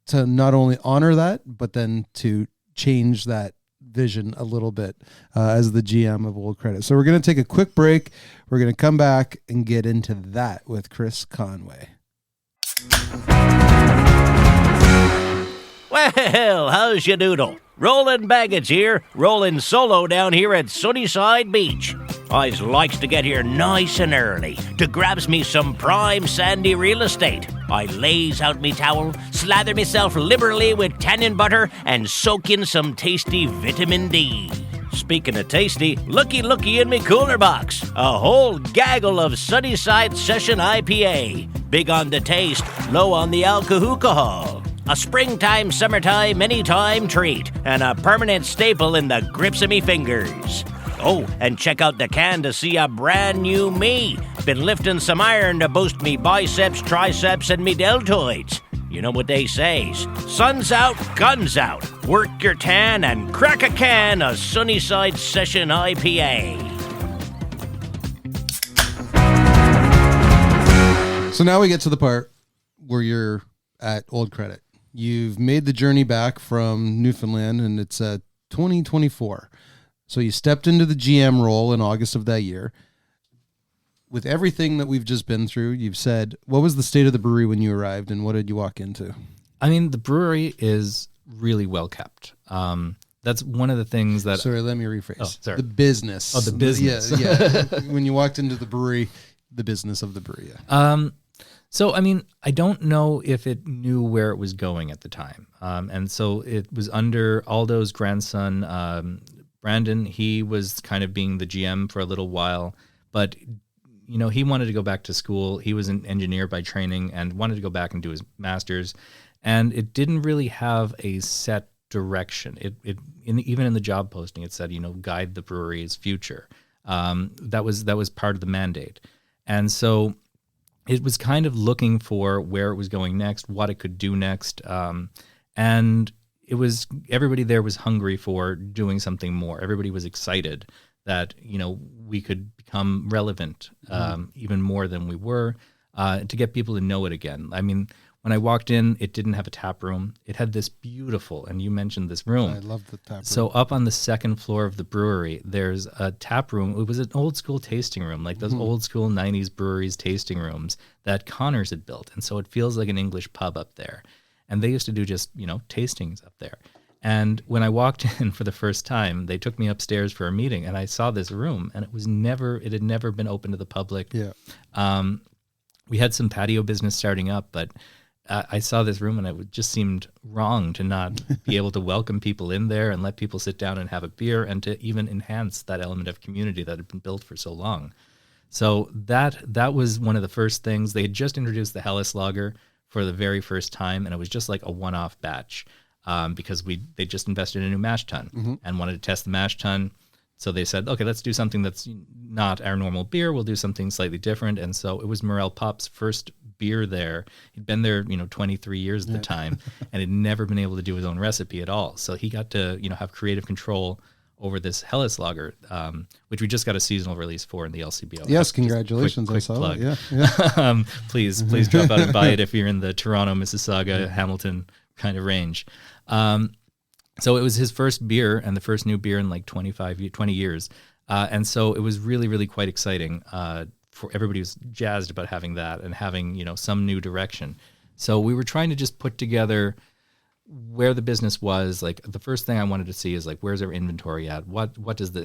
to not only honor that, but then to change that vision a little bit as the GM of Old Credit. So we're going to take a quick break. We're going to come back and get into that with Chris Conway. Well, how's your doodle? Rollin' Baggage here, rolling solo down here at Sunnyside Beach. I likes to get here nice and early to grabs me some prime sandy real estate. I lays out me towel, slather myself liberally with tannin butter, and soak in some tasty vitamin D. Speaking of tasty, looky in me cooler box. A whole gaggle of Sunnyside Session IPA. Big on the taste, low on the alcohol. A springtime, summertime, anytime treat, and a permanent staple in the grips of me fingers. Oh, and check out the can to see a brand new me. Been lifting some iron to boost me biceps, triceps, and me deltoids. You know what they say, sun's out, guns out. Work your tan and crack a can of Sunnyside Session IPA. So now we get to the part where you're at Old Credit. You've made the journey back from Newfoundland, and it's 2024. So you stepped into the GM role in August of that year. With everything that we've just been through, you've said, what was the state of the brewery when you arrived, and what did you walk into? I mean, the brewery is really well kept. That's one of the things that... Sorry, let me rephrase. Oh, sorry. The business. Oh, the business. Yeah. When you walked into the brewery, the business of the brewery. Yeah. So, I mean, I don't know if it knew where it was going at the time. And so it was under Aldo's grandson, Brandon. He was kind of being the GM for a little while, but, he wanted to go back to school. He was an engineer by training and wanted to go back and do his master's. And it didn't really have a set direction. Even in the job posting, it said, guide the brewery's future. That was part of the mandate. And so it was kind of looking for where it was going next, what it could do next. And it was, everybody there was hungry for doing something more. Everybody was excited that, we could become relevant, even more than we were, to get people to know it again. I mean, when I walked in, it didn't have a tap room. It had this beautiful, and you mentioned this room. I love the tap room. So up on the second floor of the brewery, there's a tap room. It was an old school tasting room, like those old school 90s breweries tasting rooms that Connors had built. And so it feels like an English pub up there. And they used to do just, tastings up there. And when I walked in for the first time, they took me upstairs for a meeting, and I saw this room, and it had never been open to the public. Yeah. We had some patio business starting up, but I saw this room, and it just seemed wrong to not be able to welcome people in there and let people sit down and have a beer, and to even enhance that element of community that had been built for so long. So that was one of the first things. They had just introduced the Helles Lager for the very first time, and it was just like a one-off batch, because they just invested in a new mash tun and wanted to test the mash tun. So they said, okay, let's do something that's not our normal beer. We'll do something slightly different. And so it was Morel Pop's first beer there. He'd been there, 23 years at the time, and had never been able to do his own recipe at all. So he got to, have creative control over this Helles Lager, which we just got a seasonal release for in the LCBO. Yes, congratulations. Quick I saw plug. it. Yeah. Please drop out and buy it if you're in the Toronto, Mississauga, Hamilton kind of range. So it was his first beer, and the first new beer in like 20 years. And so it was really, really quite exciting. For everybody was jazzed about having that and having, some new direction. So we were trying to just put together where the business was. Like, the first thing I wanted to see is like, where's our inventory at?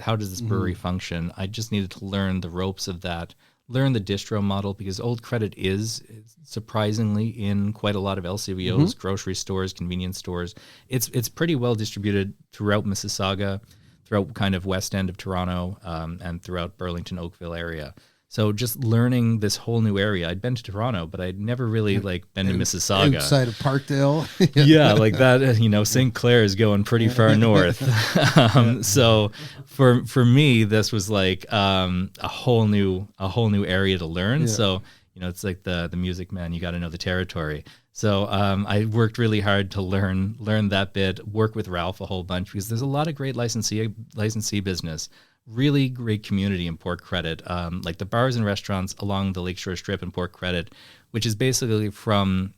How does this brewery function? I just needed to learn the ropes of that, learn the distro model, because Old Credit is surprisingly in quite a lot of LCBOs, grocery stores, convenience stores. It's pretty well distributed throughout Mississauga, throughout kind of west end of Toronto, and throughout Burlington, Oakville area. So just learning this whole new area. I'd been to Toronto, but I'd never really been to Mississauga. Outside of Parkdale. Yeah, like that, St. Clair is going pretty far north. So for me, this was like a whole new area to learn. Yeah. So, it's like the Music Man, you got to know the territory. So I worked really hard to learn that bit, work with Ralph a whole bunch, because there's a lot of great licensee business. Really great community in Port Credit, like the bars and restaurants along the Lakeshore Strip in Port Credit, which is basically from,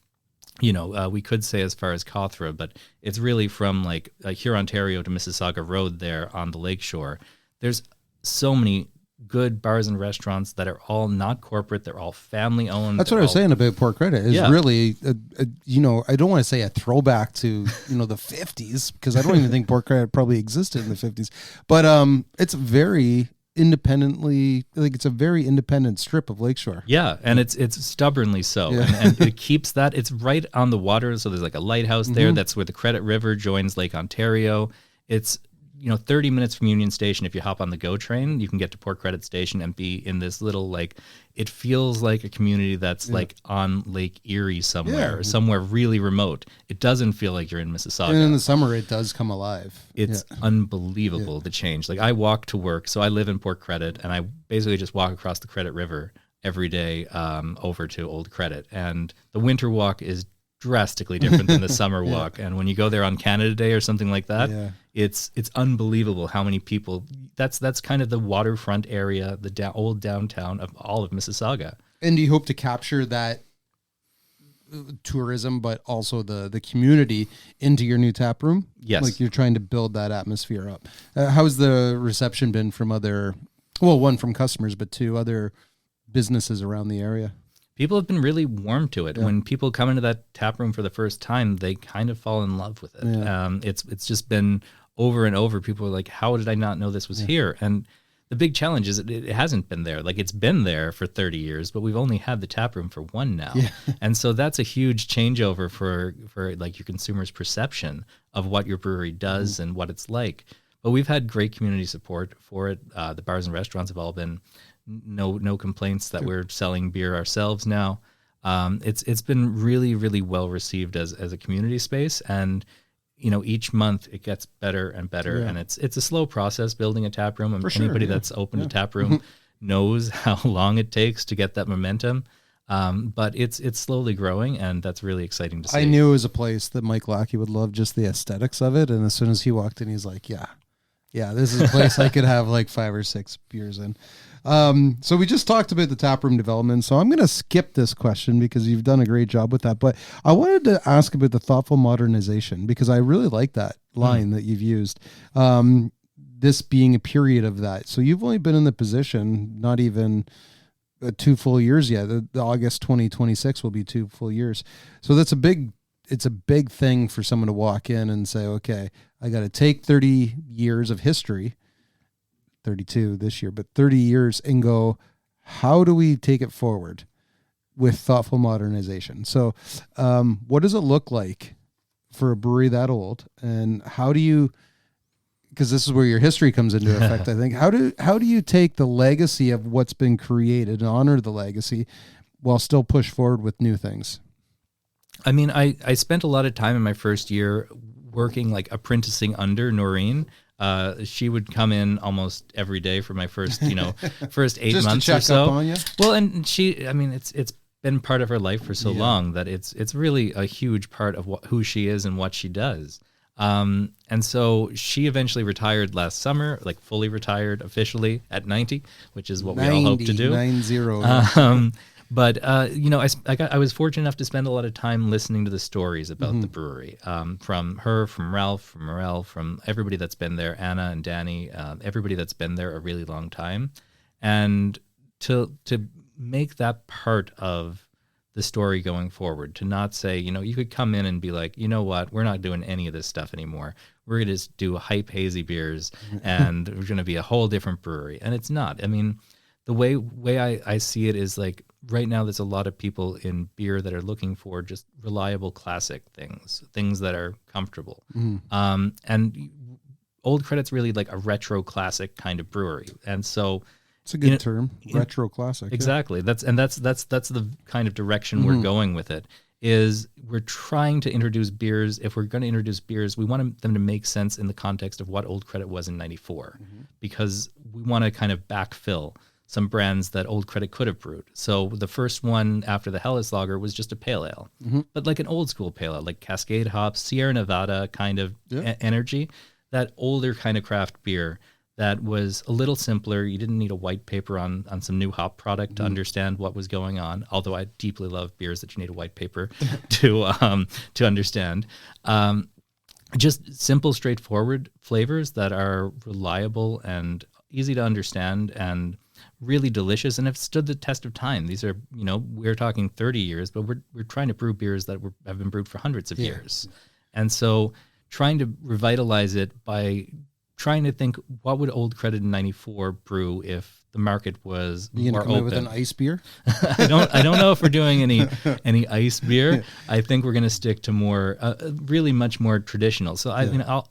we could say as far as Cawthra, but it's really from like Hurontario to Mississauga Road there on the Lakeshore. There's so many good bars and restaurants that are all not corporate. They're all family owned. That's what I was saying about Port Credit. Is really, I don't want to say a throwback to, the 50s, because I don't even think Port Credit probably existed in the 50s. But it's very independently, like, it's a very independent strip of Lakeshore. Yeah, and it's stubbornly so. Yeah. And it keeps that. It's right on the water, so there's like a lighthouse there. That's where the Credit River joins Lake Ontario. It's 30 minutes from Union Station. If you hop on the GO train, you can get to Port Credit Station and be in this little, it feels like a community that's like on Lake Erie somewhere, or somewhere really remote. It doesn't feel like you're in Mississauga. And in the summer, it does come alive. It's unbelievable, the change. Like, I walk to work, so I live in Port Credit, and I basically just walk across the Credit River every day over to Old Credit. And the winter walk is drastically different than the summer walk. And when you go there on Canada Day or something like that, it's unbelievable how many people. That's kind of the waterfront area, the old downtown of all of Mississauga. And do you hope to capture that tourism, but also the community into your new tap room? Yes. Like, you're trying to build that atmosphere up. How's the reception been from one, from customers, but two, other businesses around the area? People have been really warm to it. Yeah. When people come into that tap room for the first time, they kind of fall in love with it. Yeah. It's just been over and over. People are like, how did I not know this was here? And the big challenge is it hasn't been there. Like, it's been there for 30 years, but we've only had the tap room for one now. Yeah. And so that's a huge changeover for like your consumer's perception of what your brewery does and what it's like. But we've had great community support for it. The bars and restaurants have all been no complaints that we're selling beer ourselves now. It's been really, really well received as a community space, and each month it gets better and better. And it's a slow process building a tap room. Anybody that's opened a tap room knows how long it takes to get that momentum. But it's slowly growing, and that's really exciting to see. I knew it was a place that Mike Lackey would love just the aesthetics of it. And as soon as he walked in, he's like, yeah, this is a place I could have like 5 or 6 beers in. So we just talked about the taproom development. So I'm going to skip this question because you've done a great job with that. But I wanted to ask about the thoughtful modernization, because I really like that line that you've used. This being a period of that. So you've only been in the position, not even 2 full years yet. The August 2026 will be 2 full years. So it's a big thing for someone to walk in and say, okay, I got to take 30 years of history, 32 this year, but 30 years, and go, how do we take it forward with thoughtful modernization? So what does it look like for a brewery that old? And how do you, because this is where your history comes into effect, I think, how do you take the legacy of what's been created and honor the legacy while still push forward with new things? I mean, I spent a lot of time in my first year working, like apprenticing under Noreen. She would come in almost every day for my first 8 Just months to check or so. up on you? Well, and it's been part of her life for so long that it's really a huge part of who she is and what she does. And so she eventually retired last summer, like fully retired officially at 90, which is what we all hope to do. 90. But I was fortunate enough to spend a lot of time listening to the stories about the brewery, from her, from Ralph, from Morel, from everybody that's been there, Anna and Danny, everybody that's been there a really long time, and to make that part of the story going forward. To not say, you could come in and be like, you know what, we're not doing any of this stuff anymore. We're going to just do hype hazy beers, and we're going to be a whole different brewery, and it's not. I mean, the way I see it is like, right now there's a lot of people in beer that are looking for just reliable classic things that are comfortable. And Old Credit's really like a retro classic kind of brewery. And so it's a good term, retro classic. Exactly. Yeah. That's the kind of direction we're going with it. Is we're trying to introduce beers. If we're going to introduce beers, we want them to make sense in the context of what Old Credit was in '94, because we want to kind of backfill some brands that Old Credit could have brewed. So the first one after the Helles Lager was just a pale ale, but like an old school pale ale, like Cascade hops, Sierra Nevada kind of energy, that older kind of craft beer that was a little simpler. You didn't need a white paper on some new hop product to understand what was going on. Although I deeply love beers that you need a white paper to understand. Just simple, straightforward flavors that are reliable and easy to understand and really delicious, and have stood the test of time. These are, we're talking 30 years, but we're trying to brew beers that have been brewed for hundreds of years. And so trying to revitalize it by trying to think, what would Old Credit in '94 brew if the market was more open? With an ice beer? I don't know if we're doing any ice beer. I think we're going to stick to more, really much more traditional. So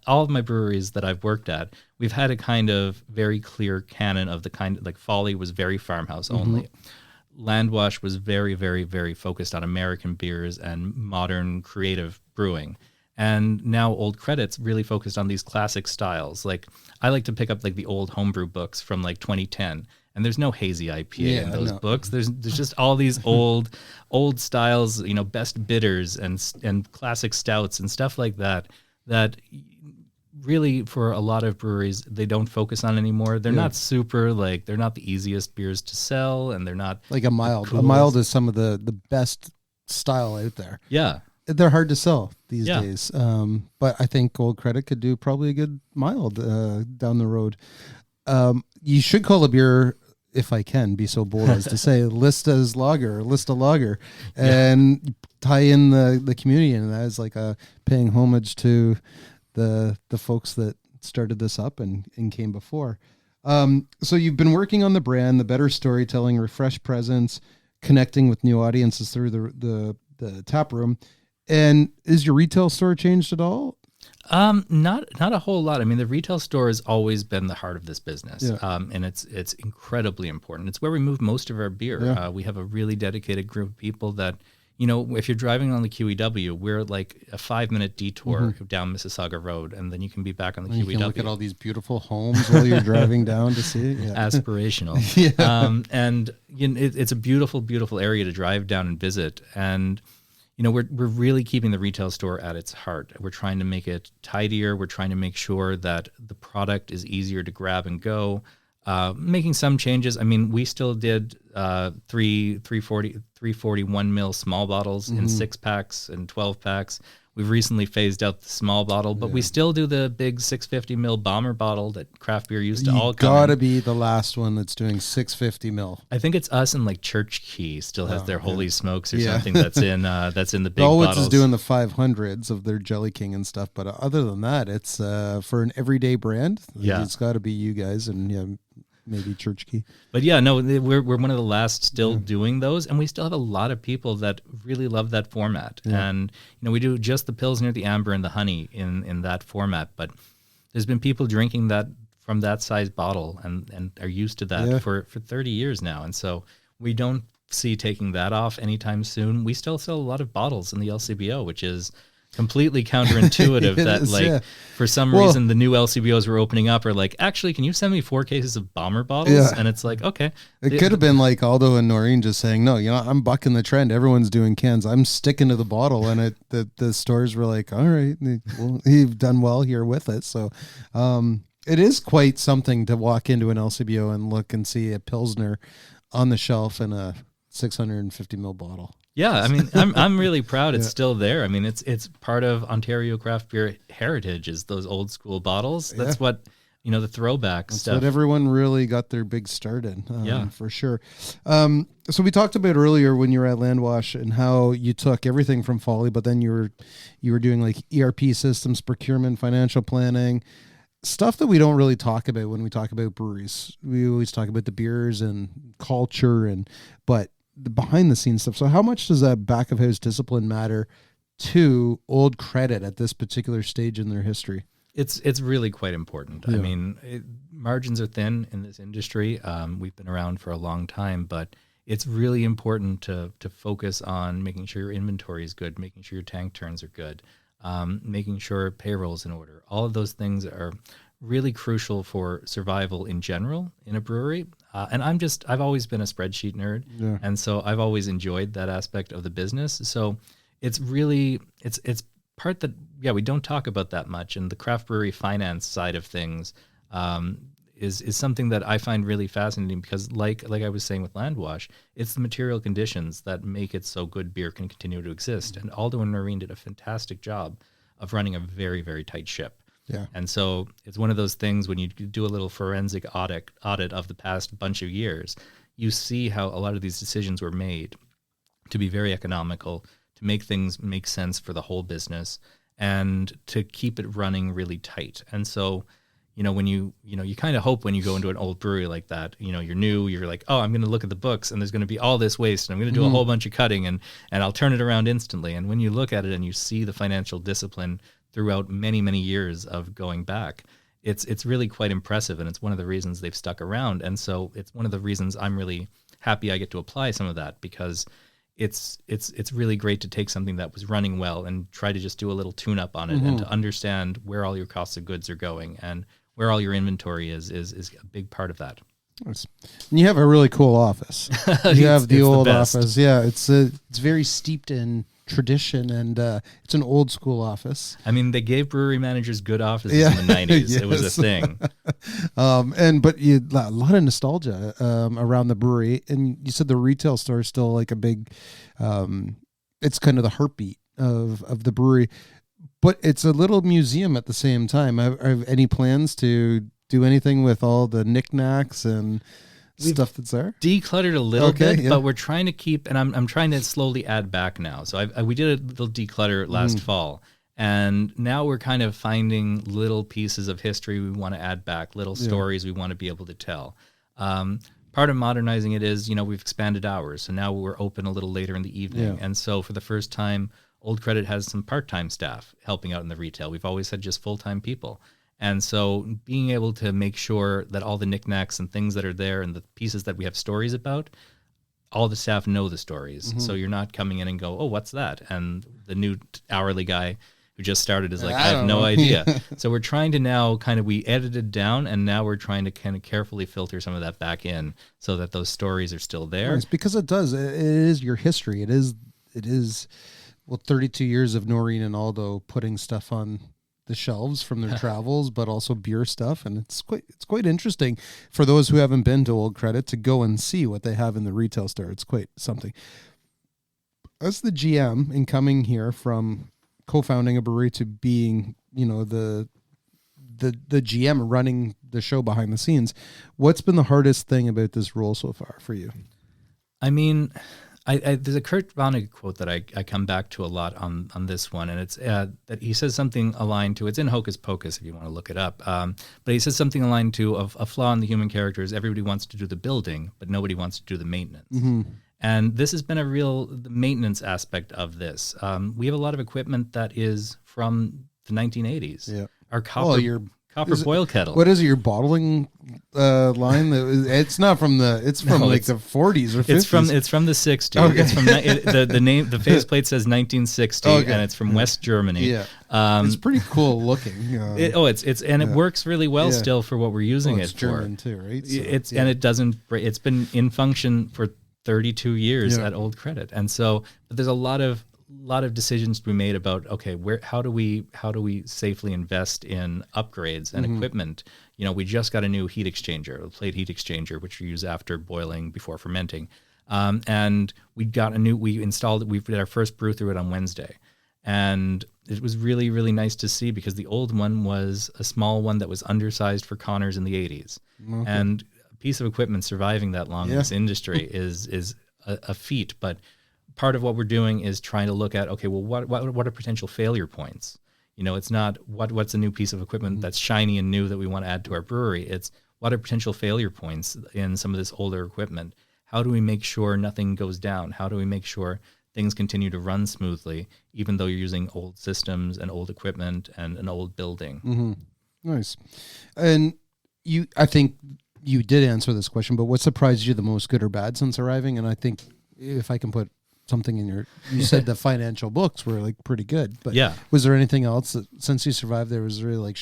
all of my breweries that I've worked at, we've had a kind of very clear canon of the kind, like Folly was very farmhouse only. Landwash was very, very, very focused on American beers and modern creative brewing. And now Old Credit's really focused on these classic styles. Like, I like to pick up like the old homebrew books from like 2010, and there's no hazy IPA in those books. There's just all these old styles, best bitters and classic stouts and stuff like that really, for a lot of breweries, they don't focus on anymore. They're not super, like, they're not the easiest beers to sell, and they're not like a mild. A mild is some of the best style out there. Yeah. They're hard to sell these days. But I think Old Credit could do probably a good mild down the road. You should call a beer, if I can be so bold as to say, Lista Lager, and tie in the community. And that is like a paying homage to the folks that started this up and came before. So you've been working on the brand, the better storytelling, refreshed presence, connecting with new audiences through the tap room. And is your retail store changed at all? Not a whole lot. I mean, the retail store has always been the heart of this business, and it's incredibly important. It's where we move most of our beer. We have a really dedicated group of people that, if you're driving on the QEW, we're like a 5-minute detour down Mississauga Road, and then you can be back on the You QEW. can look at all these beautiful homes while you're driving down to see it. Yeah. Aspirational. And it's a beautiful, beautiful area to drive down and visit. And, we're really keeping the retail store at its heart. We're trying to make it tidier. We're trying to make sure that the product is easier to grab and go. Making some changes. I mean, we still did 341 mil small bottles in 6-packs and 12-packs. We've recently phased out the small bottle, but we still do the big 650 mil bomber bottle that craft beer used to all come gotta in. be the last one that's doing 650 mil. I think it's us and like Church Key still has their Holy Smokes or something that's in the big Bellwitz bottles. is doing the 500s of their Jelly King and stuff, but other than that, it's for an everyday brand. It's got to be you guys and maybe Church Key. But we're one of the last still doing those, and we still have a lot of people that really love that format. And we do just the Pilsner, the Amber, and the Honey in that format. But there's been people drinking that from that size bottle and are used to that for 30 years now. And so we don't see taking that off anytime soon. We still sell a lot of bottles in the LCBO, which is completely counterintuitive for some reason the new LCBOs we're opening up are like, actually, can you send me 4 cases of bomber bottles? And it's like, okay. It could have been like Aldo and Noreen just saying, no, I'm bucking the trend. Everyone's doing cans. I'm sticking to the bottle. And the stores were like, all right, well, you've done well here with it. So it is quite something to walk into an LCBO and look and see a Pilsner on the shelf in a 650 mil bottle. Yeah, I mean, I'm really proud it's still there. I mean, it's part of Ontario craft beer heritage is those old school bottles. That's what, the throwback stuff. That's what everyone really got their big start in, for sure. So we talked about earlier when you were at Landwash and how you took everything from Folly, but then you were doing like ERP systems, procurement, financial planning, stuff that we don't really talk about when we talk about breweries. We always talk about the beers and culture but the behind the scenes stuff. So how much does that back of house discipline matter to Old Credit at this particular stage in their history? It's really quite important. Yeah. I mean, margins are thin in this industry. We've been around for a long time, but it's really important to focus on making sure your inventory is good, making sure your tank turns are good, making sure payroll's in order. All of those things are really crucial for survival in general in a brewery. And I've always been a spreadsheet nerd. Yeah. And so I've always enjoyed that aspect of the business. So it's really, it's part that, we don't talk about that much. And the craft brewery finance side of things is something that I find really fascinating because like I was saying with Landwash, it's the material conditions that make it so good beer can continue to exist. And Aldo and Noreen did a fantastic job of running a very, very tight ship. Yeah. And so it's one of those things when you do a little forensic audit of the past bunch of years, you see how a lot of these decisions were made to be very economical, to make things make sense for the whole business, and to keep it running really tight. And so, when you kind of hope when you go into an old brewery like that, you're new, you're like, oh, I'm going to look at the books and there's going to be all this waste and I'm going to do a whole bunch of cutting and I'll turn it around instantly. And when you look at it and you see the financial discipline throughout many, many years of going back, it's really quite impressive. And it's one of the reasons they've stuck around. And so it's one of the reasons I'm really happy I get to apply some of that because it's really great to take something that was running well and try to just do a little tune up on it and to understand where all your costs of goods are going and where all your inventory is a big part of that. Nice. And you have a really cool office. You have the old office. Yeah, it's very steeped in tradition and it's an old school office. I mean, they gave brewery managers good offices in the 90s. Yes. It was a thing. But a lot of nostalgia around the brewery. And you said the retail store is still like a big, it's kind of the heartbeat of the brewery. But it's a little museum at the same time. Have any plans to do anything with all the knickknacks and stuff that's there? Decluttered a little bit, but we're trying to keep, and I'm trying to slowly add back now. So we did a little declutter last fall, and now we're kind of finding little pieces of history we want to add back, little stories we want to be able to tell. Part of modernizing it is, we've expanded hours, so now we're open a little later in the evening. And so for the first time, Old Credit has some part-time staff helping out in the retail. We've always had just full-time people. And so being able to make sure that all the knickknacks and things that are there and the pieces that we have stories about all the staff know the stories. So you're not coming in and go, oh, what's that? And the new hourly guy who just started is like, I have no idea. So we're trying to now we edited down, and now we're trying to kind of carefully filter some of that back in so that those stories are still there. Nice, because it is your history. It is 32 years of Noreen and Aldo putting stuff on the shelves from their travels, but also beer stuff. And it's quite interesting for those who haven't been to Old Credit to go and see what they have in the retail store. It's quite something. As the GM in coming here from co-founding a brewery to being, the GM running the show behind the scenes, what's been the hardest thing about this role so far for you? I mean, there's a Kurt Vonnegut quote that I come back to a lot on this one, and it's that he says something aligned to, it's in Hocus Pocus if you want to look it up, but he says something aligned to a flaw in the human character is everybody wants to do the building, but nobody wants to do the maintenance. Mm-hmm. And this has been the maintenance aspect of this. We have a lot of equipment that is from the 1980s. Yeah. Our copper boil kettle. What is it? Your bottling line? It's not from the. It's from the 40s or 50s. It's from the 60s. Okay. It's from the faceplate says 1960, and it's from West Germany. Yeah, it's pretty cool looking. It works really well still for what we're using it for. It's German too, right? So, and it doesn't. It's been in function for 32 years at Old Credit, and so but there's a lot of decisions to be made about how do we safely invest in upgrades and equipment. We just got a new heat exchanger, a plate heat exchanger, which we use after boiling before fermenting, and we installed it. We did our first brew through it on Wednesday, and it was really, really nice to see, because the old one was a small one that was undersized for Connors in the 80s. And a piece of equipment surviving that long in this industry is a feat. But part of what we're doing is trying to look at, what are potential failure points? It's not what's a new piece of equipment that's shiny and new that we want to add to our brewery. It's what are potential failure points in some of this older equipment? How do we make sure nothing goes down? How do we make sure things continue to run smoothly, even though you're using old systems and old equipment and an old building? Mm-hmm. Nice. And I think you did answer this question, but what surprised you the most, good or bad, since arriving? And I think if I can put something in you said the financial books were like pretty good, but was there anything else that since you survived there was really like,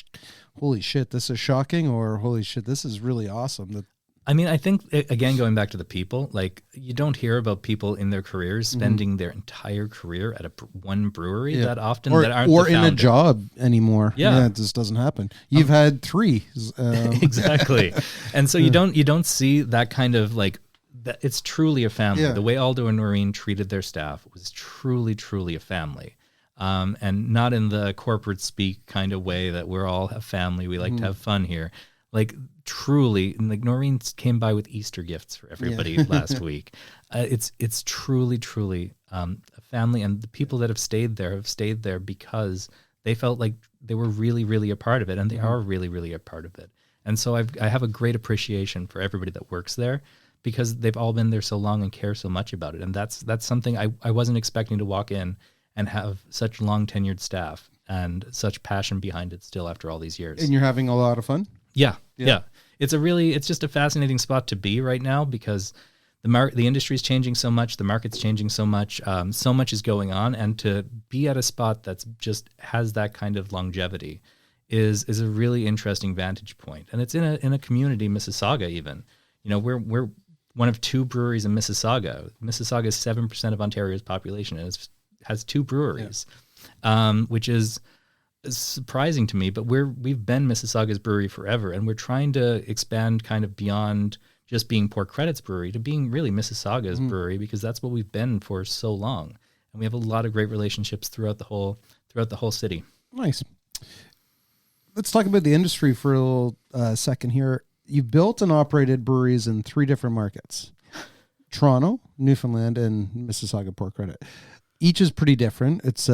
holy shit, this is shocking, or holy shit, this is really awesome? I mean, I think, again, going back to the people, like, you don't hear about people in their careers spending their entire career at one brewery that often, that aren't or in a job anymore. Yeah, it just doesn't happen. You've had 3. Exactly. And so you don't see that kind of like, it's truly a family. Yeah. The way Aldo and Noreen treated their staff was truly, truly a family. And not in the corporate speak kind of way that we're all a family. We like to have fun here. Like, truly, like, Noreen came by with Easter gifts for everybody last week. It's truly, truly a family. And the people that have stayed there because they felt like they were really, really a part of it. And they are really, really a part of it. And so I have a great appreciation for everybody that works there, because they've all been there so long and care so much about it. And that's something I wasn't expecting to walk in and have such long tenured staff and such passion behind it still after all these years. And you're having a lot of fun? Yeah. It's just a fascinating spot to be right now, because the industry is changing so much, the market's changing so much is going on, and to be at a spot that's just has that kind of longevity is a really interesting vantage point. And it's in a community, Mississauga even. We're one of 2 breweries in Mississauga. Mississauga is 7% of Ontario's population, and it has 2 breweries, which is surprising to me. But we've been Mississauga's brewery forever, and we're trying to expand kind of beyond just being Port Credit's brewery to being really Mississauga's brewery, because that's what we've been for so long, and we have a lot of great relationships throughout the whole city. Nice. Let's talk about the industry for a little second here. You've built and operated breweries in 3 different markets: Toronto, Newfoundland, and Mississauga Port Credit. Each is pretty different. It's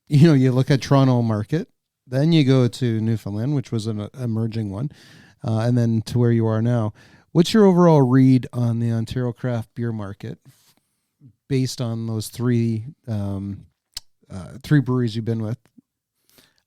you look at Toronto market, then you go to Newfoundland, which was an emerging one, and then to where you are now. What's your overall read on the Ontario craft beer market based on those 3 breweries you've been with?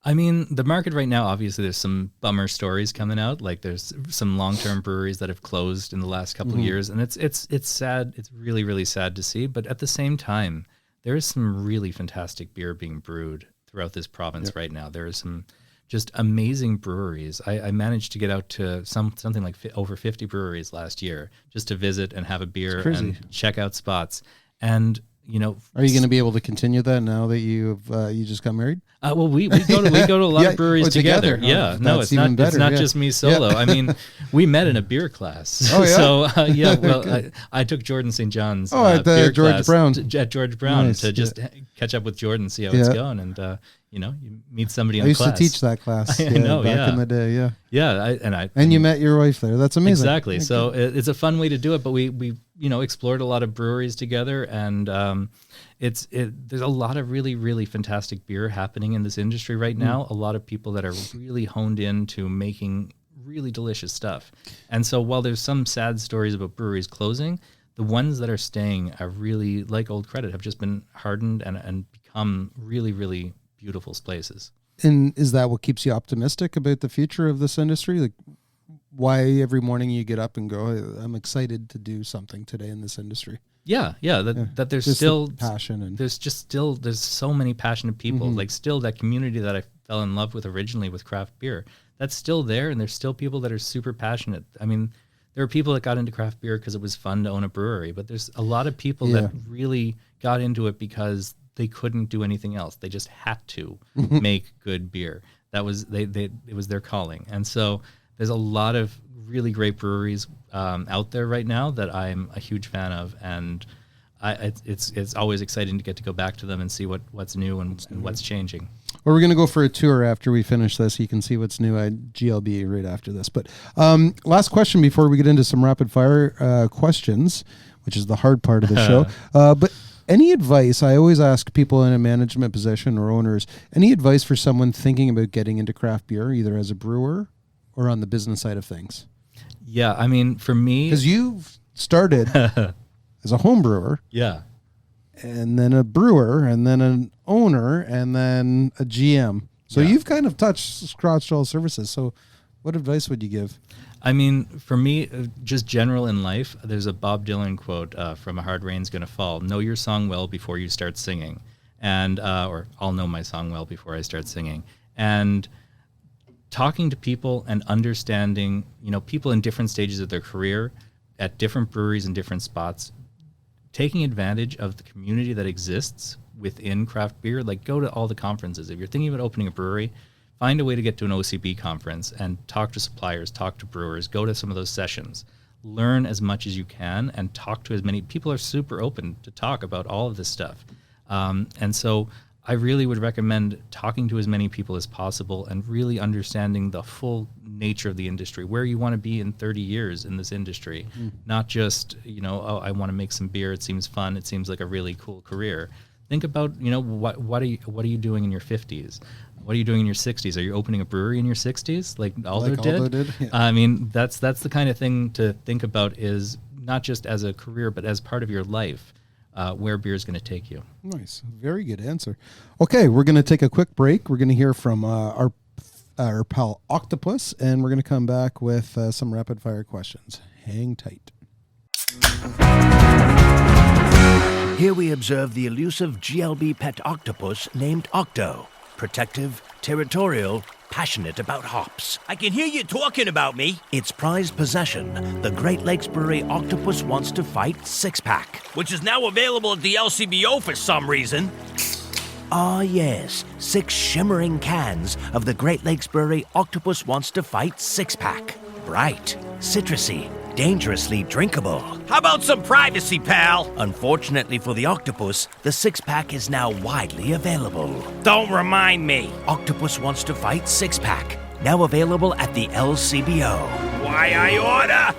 I mean, the market right now, obviously, there's some bummer stories coming out. Like there's some long-term breweries that have closed in the last couple of years, and it's sad. It's really, really sad to see. But at the same time, there is some really fantastic beer being brewed throughout this province right now. There is some just amazing breweries. I managed to get out to something like over 50 breweries last year just to visit and have a beer and check out spots. And are you going to be able to continue that now that you just got married? Well, we go to a lot of breweries together. Yeah, no, it's not better, it's not just me solo. I mean, we met in a beer class. Oh yeah. So well, I took Jordan St. John's at beer George class Brown at George Brown to just catch up with Jordan, see how it's going, and you meet somebody in class. I used to teach that class. I know, back in the day. Yeah. Yeah, and you met your wife there. That's amazing. Exactly. So it's a fun way to do it. But we explored a lot of breweries together, and there's a lot of really, really fantastic beer happening in this industry right now. A lot of people that are really honed into making really delicious stuff. And so while there's some sad stories about breweries closing, the ones that are staying are really, like Old Credit, have just been hardened and become really, really beautiful places. And is that what keeps you optimistic about the future of this industry? Like, why every morning you get up and go, I'm excited to do something today in this industry? That there's just still passion, and there's so many passionate people. Like still that community that I fell in love with originally with craft beer, that's still there, and there's still people that are super passionate. I mean, there are people that got into craft beer because it was fun to own a brewery, but there's a lot of people that really got into it because they couldn't do anything else. They just had to make good beer. That was it was their calling. And so there's a lot of really great breweries out there right now that I'm a huge fan of, and it's always exciting to get to go back to them and see what's new and what's changing. Well, we're going to go for a tour after we finish this. You can see what's new at GLB right after this. But last question before we get into some rapid fire questions, which is the hard part of the show. But any advice, I always ask people in a management position or owners, any advice for someone thinking about getting into craft beer, either as a brewer or on the business side of things? Yeah, I mean, for me... Because you've started as a home brewer. Yeah. And then a brewer, and then an owner, and then a GM. So you've kind of scratched all surfaces. So what advice would you give? I mean, for me, just general in life, there's a Bob Dylan quote from A Hard Rain's Gonna Fall. Know your song well before you start singing. And or I'll know my song well before I start singing. And talking to people and understanding, people in different stages of their career at different breweries and different spots, taking advantage of the community that exists within craft beer. Like, go to all the conferences. If you're thinking about opening a brewery, find a way to get to an OCB conference and talk to suppliers, talk to brewers, go to some of those sessions, learn as much as you can, and talk to as many people. Are super open to talk about all of this stuff. And so I really would recommend talking to as many people as possible and really understanding the full nature of the industry, where you want to be in 30 years in this industry, not just, I want to make some beer. It seems fun. It seems like a really cool career. Think about, what are you doing in your 50s? What are you doing in your 60s? Are you opening a brewery in your 60s like Aldo did? Yeah. I mean, that's the kind of thing to think about, is not just as a career, but as part of your life, where beer is going to take you. Nice. Very good answer. Okay, we're going to take a quick break. We're going to hear from our pal Octopus, and we're going to come back with some rapid fire questions. Hang tight. Here we observe the elusive GLB pet octopus named Octo. Protective, territorial, passionate about hops. I can hear you talking about me. Its prized possession, the Great Lakes Brewery Octopus Wants to Fight six-pack. Which is now available at the LCBO for some reason. Ah, yes. 6 shimmering cans of the Great Lakes Brewery Octopus Wants to Fight six-pack. Bright, citrusy, dangerously drinkable. How about some privacy, pal? Unfortunately for the octopus, the six-pack is now widely available. Don't remind me. Octopus Wants to Fight six-pack, now available at the LCBO. Why, I order...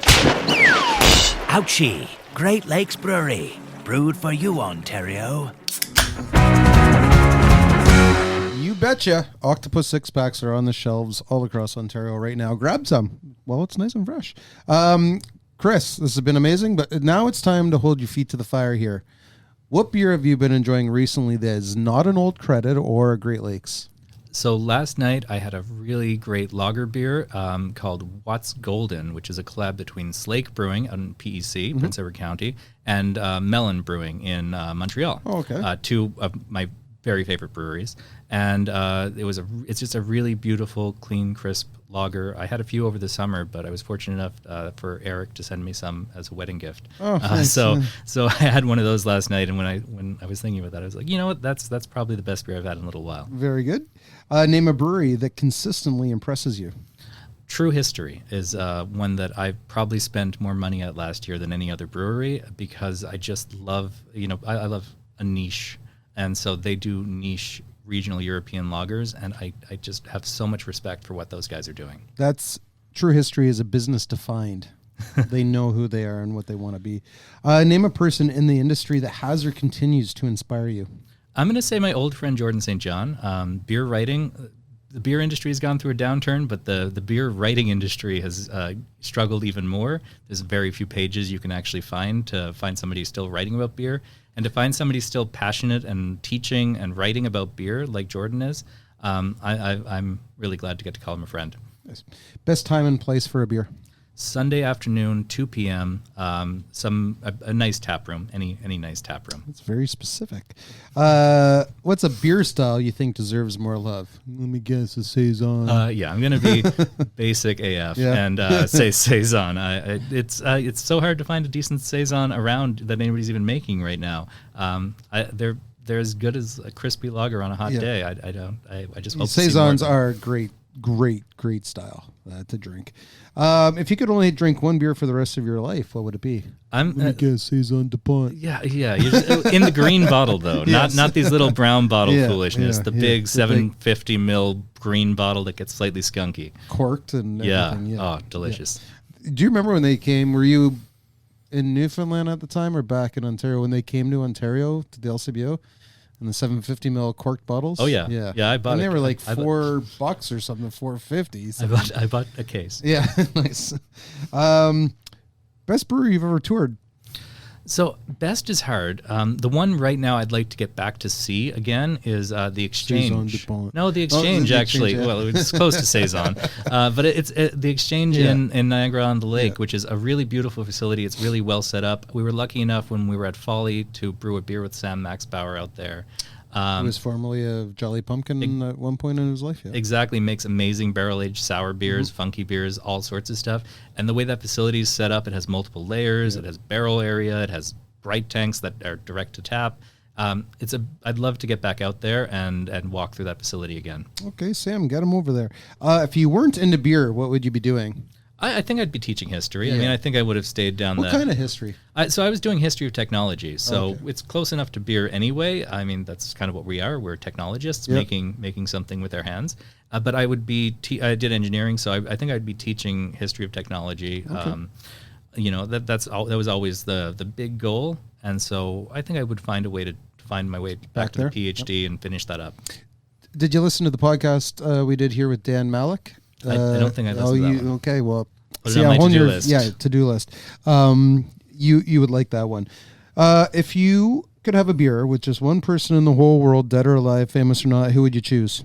Ouchie! Great Lakes Brewery. Brewed for you, Ontario. You betcha. Octopus six-packs are on the shelves all across Ontario right now. Grab some. Well, it's nice and fresh. Chris, this has been amazing, but now it's time to hold your feet to the fire here. What beer have you been enjoying recently that is not an Old Credit or a Great Lakes? So last night I had a really great lager beer called What's Golden, which is a collab between Slake Brewing out in PEC, Prince Edward County, and Melon Brewing in Montreal. Oh, okay. Two of my very favorite breweries. And it's just a really beautiful, clean, crisp lager. I had a few over the summer, but I was fortunate enough for Eric to send me some as a wedding gift. Oh, nice. So I had one of those last night, and when I was thinking about that, I was like, you know what, that's probably the best beer I've had in a little while. Very good. Name a brewery that consistently impresses you. True History is one that I probably spent more money at last year than any other brewery, because I just love, I love a niche. And so they do niche regional European lagers, and I just have so much respect for what those guys are doing. That's True History is a business defined. They know who they are and what they want to be. Name a person in the industry that has or continues to inspire you. I'm going to say my old friend Jordan St. John. Beer writing, the beer industry has gone through a downturn, but the beer writing industry has struggled even more. There's very few pages you can actually find somebody still writing about beer. And to find somebody still passionate and teaching and writing about beer like Jordan is, I'm really glad to get to call him a friend. Nice. Best time and place for a beer? Sunday afternoon, 2 p.m., a nice tap room, any nice tap room. That's very specific. What's a beer style you think deserves more love? Let me guess, a Saison. Yeah, I'm going to be basic AF and say Saison. It's so hard to find a decent Saison around that anybody's even making right now. They're as good as a crispy lager on a hot day. I just hope Saisons are great style to drink. If you could only drink one beer for the rest of your life, what would it be? Let me guess, Saison DuPont. Yeah. In the green bottle though, Yes. not these little brown bottle foolishness. Yeah, the big 750 ml green bottle that gets slightly skunky, corked and everything. Yeah. Oh, delicious. Yeah. Do you remember when they came? Were you in Newfoundland at the time or back in Ontario when they came to Ontario to the LCBO? And the 750 ml corked bottles. Oh yeah. I bought. And they were like $4 or something, $4.50. So. I bought a case. Yeah, nice. Best brewery you've ever toured? So best is hard. The one right now I'd like to get back to see again is the Exchange. No, the Exchange actually. Yeah. Well, it's close to Saison, but it's the Exchange in Niagara-on-the-Lake, which is a really beautiful facility. It's really well set up. We were lucky enough when we were at Folly to brew a beer with Sam Max Bauer out there. He was formerly a Jolly Pumpkin at one point in his life. Yeah. Exactly. Makes amazing barrel-aged sour beers, funky beers, all sorts of stuff. And the way that facility is set up, it has multiple layers. It has barrel area. It has bright tanks that are direct to tap. I'd love to get back out there and walk through that facility again. Okay, Sam, get him over there. If you weren't into beer, what would you be doing? I think I'd be teaching history. Yeah. I mean, I think I would have stayed down What kind of history? So I was doing history of technology. So it's close enough to beer anyway. I mean, that's kind of what we are. We're technologists making something with our hands. But I would be, I did engineering, so I think I'd be teaching history of technology. Okay. That was always the big goal. And so I think I would find a way to find my way back to the PhD and finish that up. Did you listen to the podcast we did here with Dan Malik? I don't think I listened to that one. Okay, well, see, on my to-do list. Yeah, to-do list. You would like that one. If you could have a beer with just one person in the whole world, dead or alive, famous or not, who would you choose?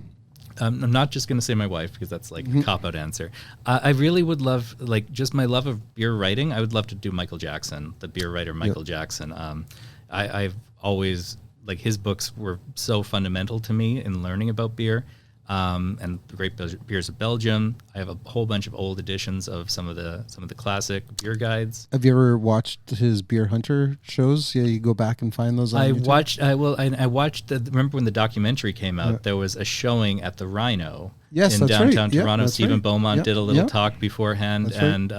I'm not just going to say my wife because that's like a cop-out answer. I really would love, just my love of beer writing. I would love to do Michael Jackson, the beer writer Michael Jackson. I've always, his books were so fundamental to me in learning about beer. And the Great Beers of Belgium. I have a whole bunch of old editions of some of the classic beer guides. Have you ever watched his Beer Hunter shows? Yeah, you go back and find those on YouTube? I watched remember when the documentary came out, there was a showing at the Rhino in downtown Toronto. Yeah, Stephen Beaumont did a little talk beforehand, and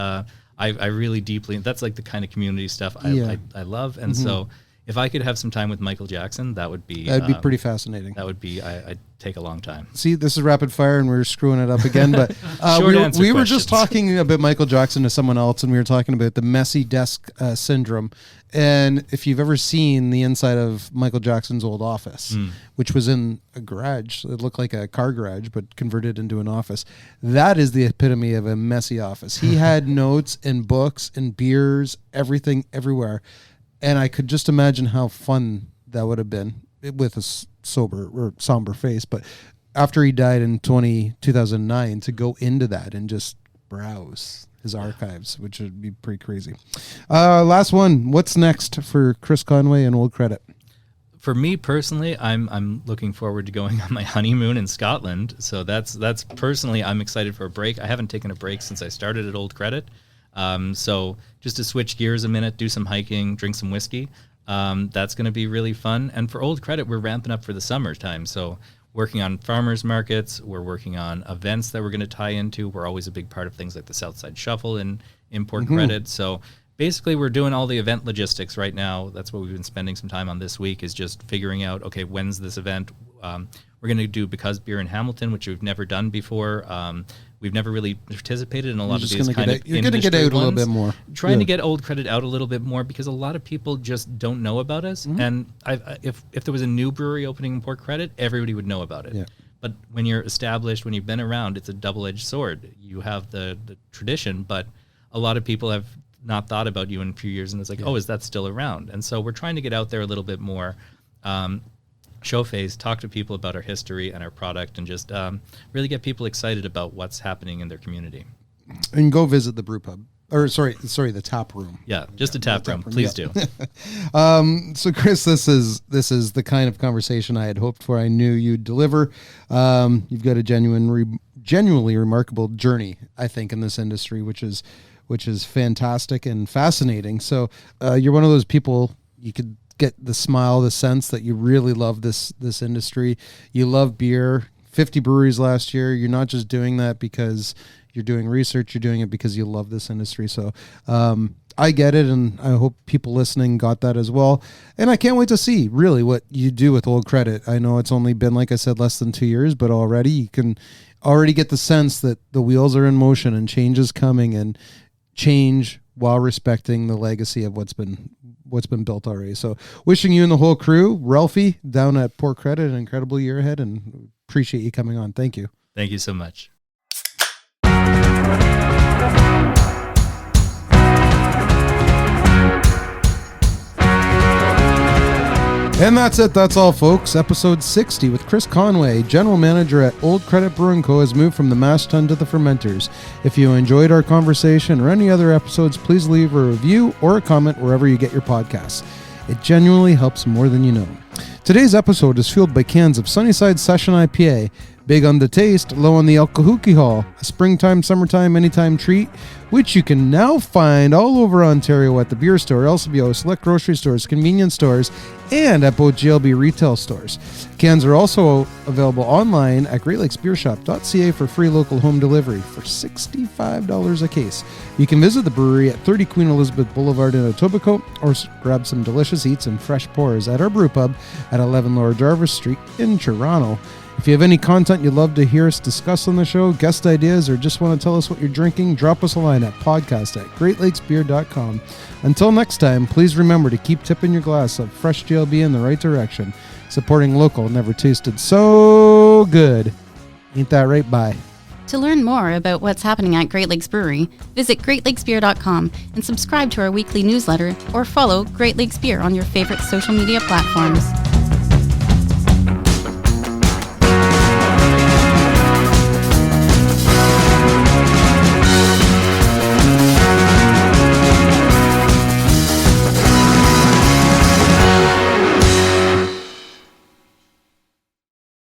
I really deeply, that's like the kind of community stuff I love, and so if I could have some time with Michael Jackson, that'd be pretty fascinating. That would be, I'd take a long time. See, this is rapid fire and we're screwing it up again, but we were just talking about Michael Jackson to someone else, and we were talking about the messy desk syndrome. And if you've ever seen the inside of Michael Jackson's old office, which was in a garage, it looked like a car garage, but converted into an office. That is the epitome of a messy office. He had notes and books and beers, everything, everywhere. And I could just imagine how fun that would have been with a sober or somber face. But after he died in 2009 to go into that and just browse his archives, which would be pretty crazy. Last one. What's next for Chris Conway and Old Credit? For me personally, I'm looking forward to going on my honeymoon in Scotland. So that's personally, I'm excited for a break. I haven't taken a break since I started at Old Credit. So just to switch gears a minute, do some hiking, drink some whiskey. That's going to be really fun. And for Old Credit, we're ramping up for the summertime. So working on farmers markets, we're working on events that we're going to tie into. We're always a big part of things like the Southside Shuffle and Import Credit. So basically, we're doing all the event logistics right now. That's what we've been spending some time on this week, is just figuring out, okay, when's this event? We're going to do Because Beer in Hamilton, which we've never done before. We've never really participated in a lot of these kind of You're going to get out a little bit more. Trying to get Old Credit out a little bit more, because a lot of people just don't know about us. And if there was a new brewery opening in Port Credit, everybody would know about it. Yeah. But when you're established, when you've been around, it's a double-edged sword. You have the tradition, but a lot of people have not thought about you in a few years, and it's like, oh, is that still around? And so we're trying to get out there a little bit more, show face, talk to people about our history and our product, and just really get people excited about what's happening in their community. And go visit the brew pub. Or sorry, the tap room. Yeah, just a tap room. Please do. So Chris, this is the kind of conversation I had hoped for. I knew you'd deliver. You've got a genuinely remarkable journey, I think, in this industry, which is fantastic and fascinating. So you're one of those people, you could get the smile, the sense that you really love this industry. You love beer. 50 breweries last year. You're not just doing that because you're doing research. You're doing it because you love this industry. So I get it, and I hope people listening got that as well. And I can't wait to see really what you do with Old Credit. I know it's only been, like I said, less than 2 years, but already you can already get the sense that the wheels are in motion and change is coming, and change while respecting the legacy of what's been built already. So wishing you and the whole crew, Ralphie down at Port Credit, an incredible year ahead, and appreciate you coming on. Thank you. Thank you so much. And that's it. That's all, folks. Episode 60 with Chris Conway, General Manager at Old Credit Brewing Co., has moved from the mash tun to the fermenters. If you enjoyed our conversation or any other episodes, please leave a review or a comment wherever you get your podcasts. It genuinely helps more than you know. Today's episode is fueled by cans of Sunnyside Session IPA. Big on the taste, low on the alcohol, a springtime, summertime, anytime treat, which you can now find all over Ontario at the beer store, LCBO, select grocery stores, convenience stores, and at both GLB retail stores. Cans are also available online at greatlakesbeershop.ca for free local home delivery for $65 a case. You can visit the brewery at 30 Queen Elizabeth Boulevard in Etobicoke, or grab some delicious eats and fresh pours at our brew pub at 11 Lower Jarvis Street in Toronto. If you have any content you'd love to hear us discuss on the show, guest ideas, or just want to tell us what you're drinking, drop us a line at podcast@greatlakesbeer.com. Until next time, please remember to keep tipping your glass of fresh GLB in the right direction. Supporting local never tasted so good. Ain't that right? Bye. To learn more about what's happening at Great Lakes Brewery, visit greatlakesbeer.com and subscribe to our weekly newsletter, or follow Great Lakes Beer on your favorite social media platforms.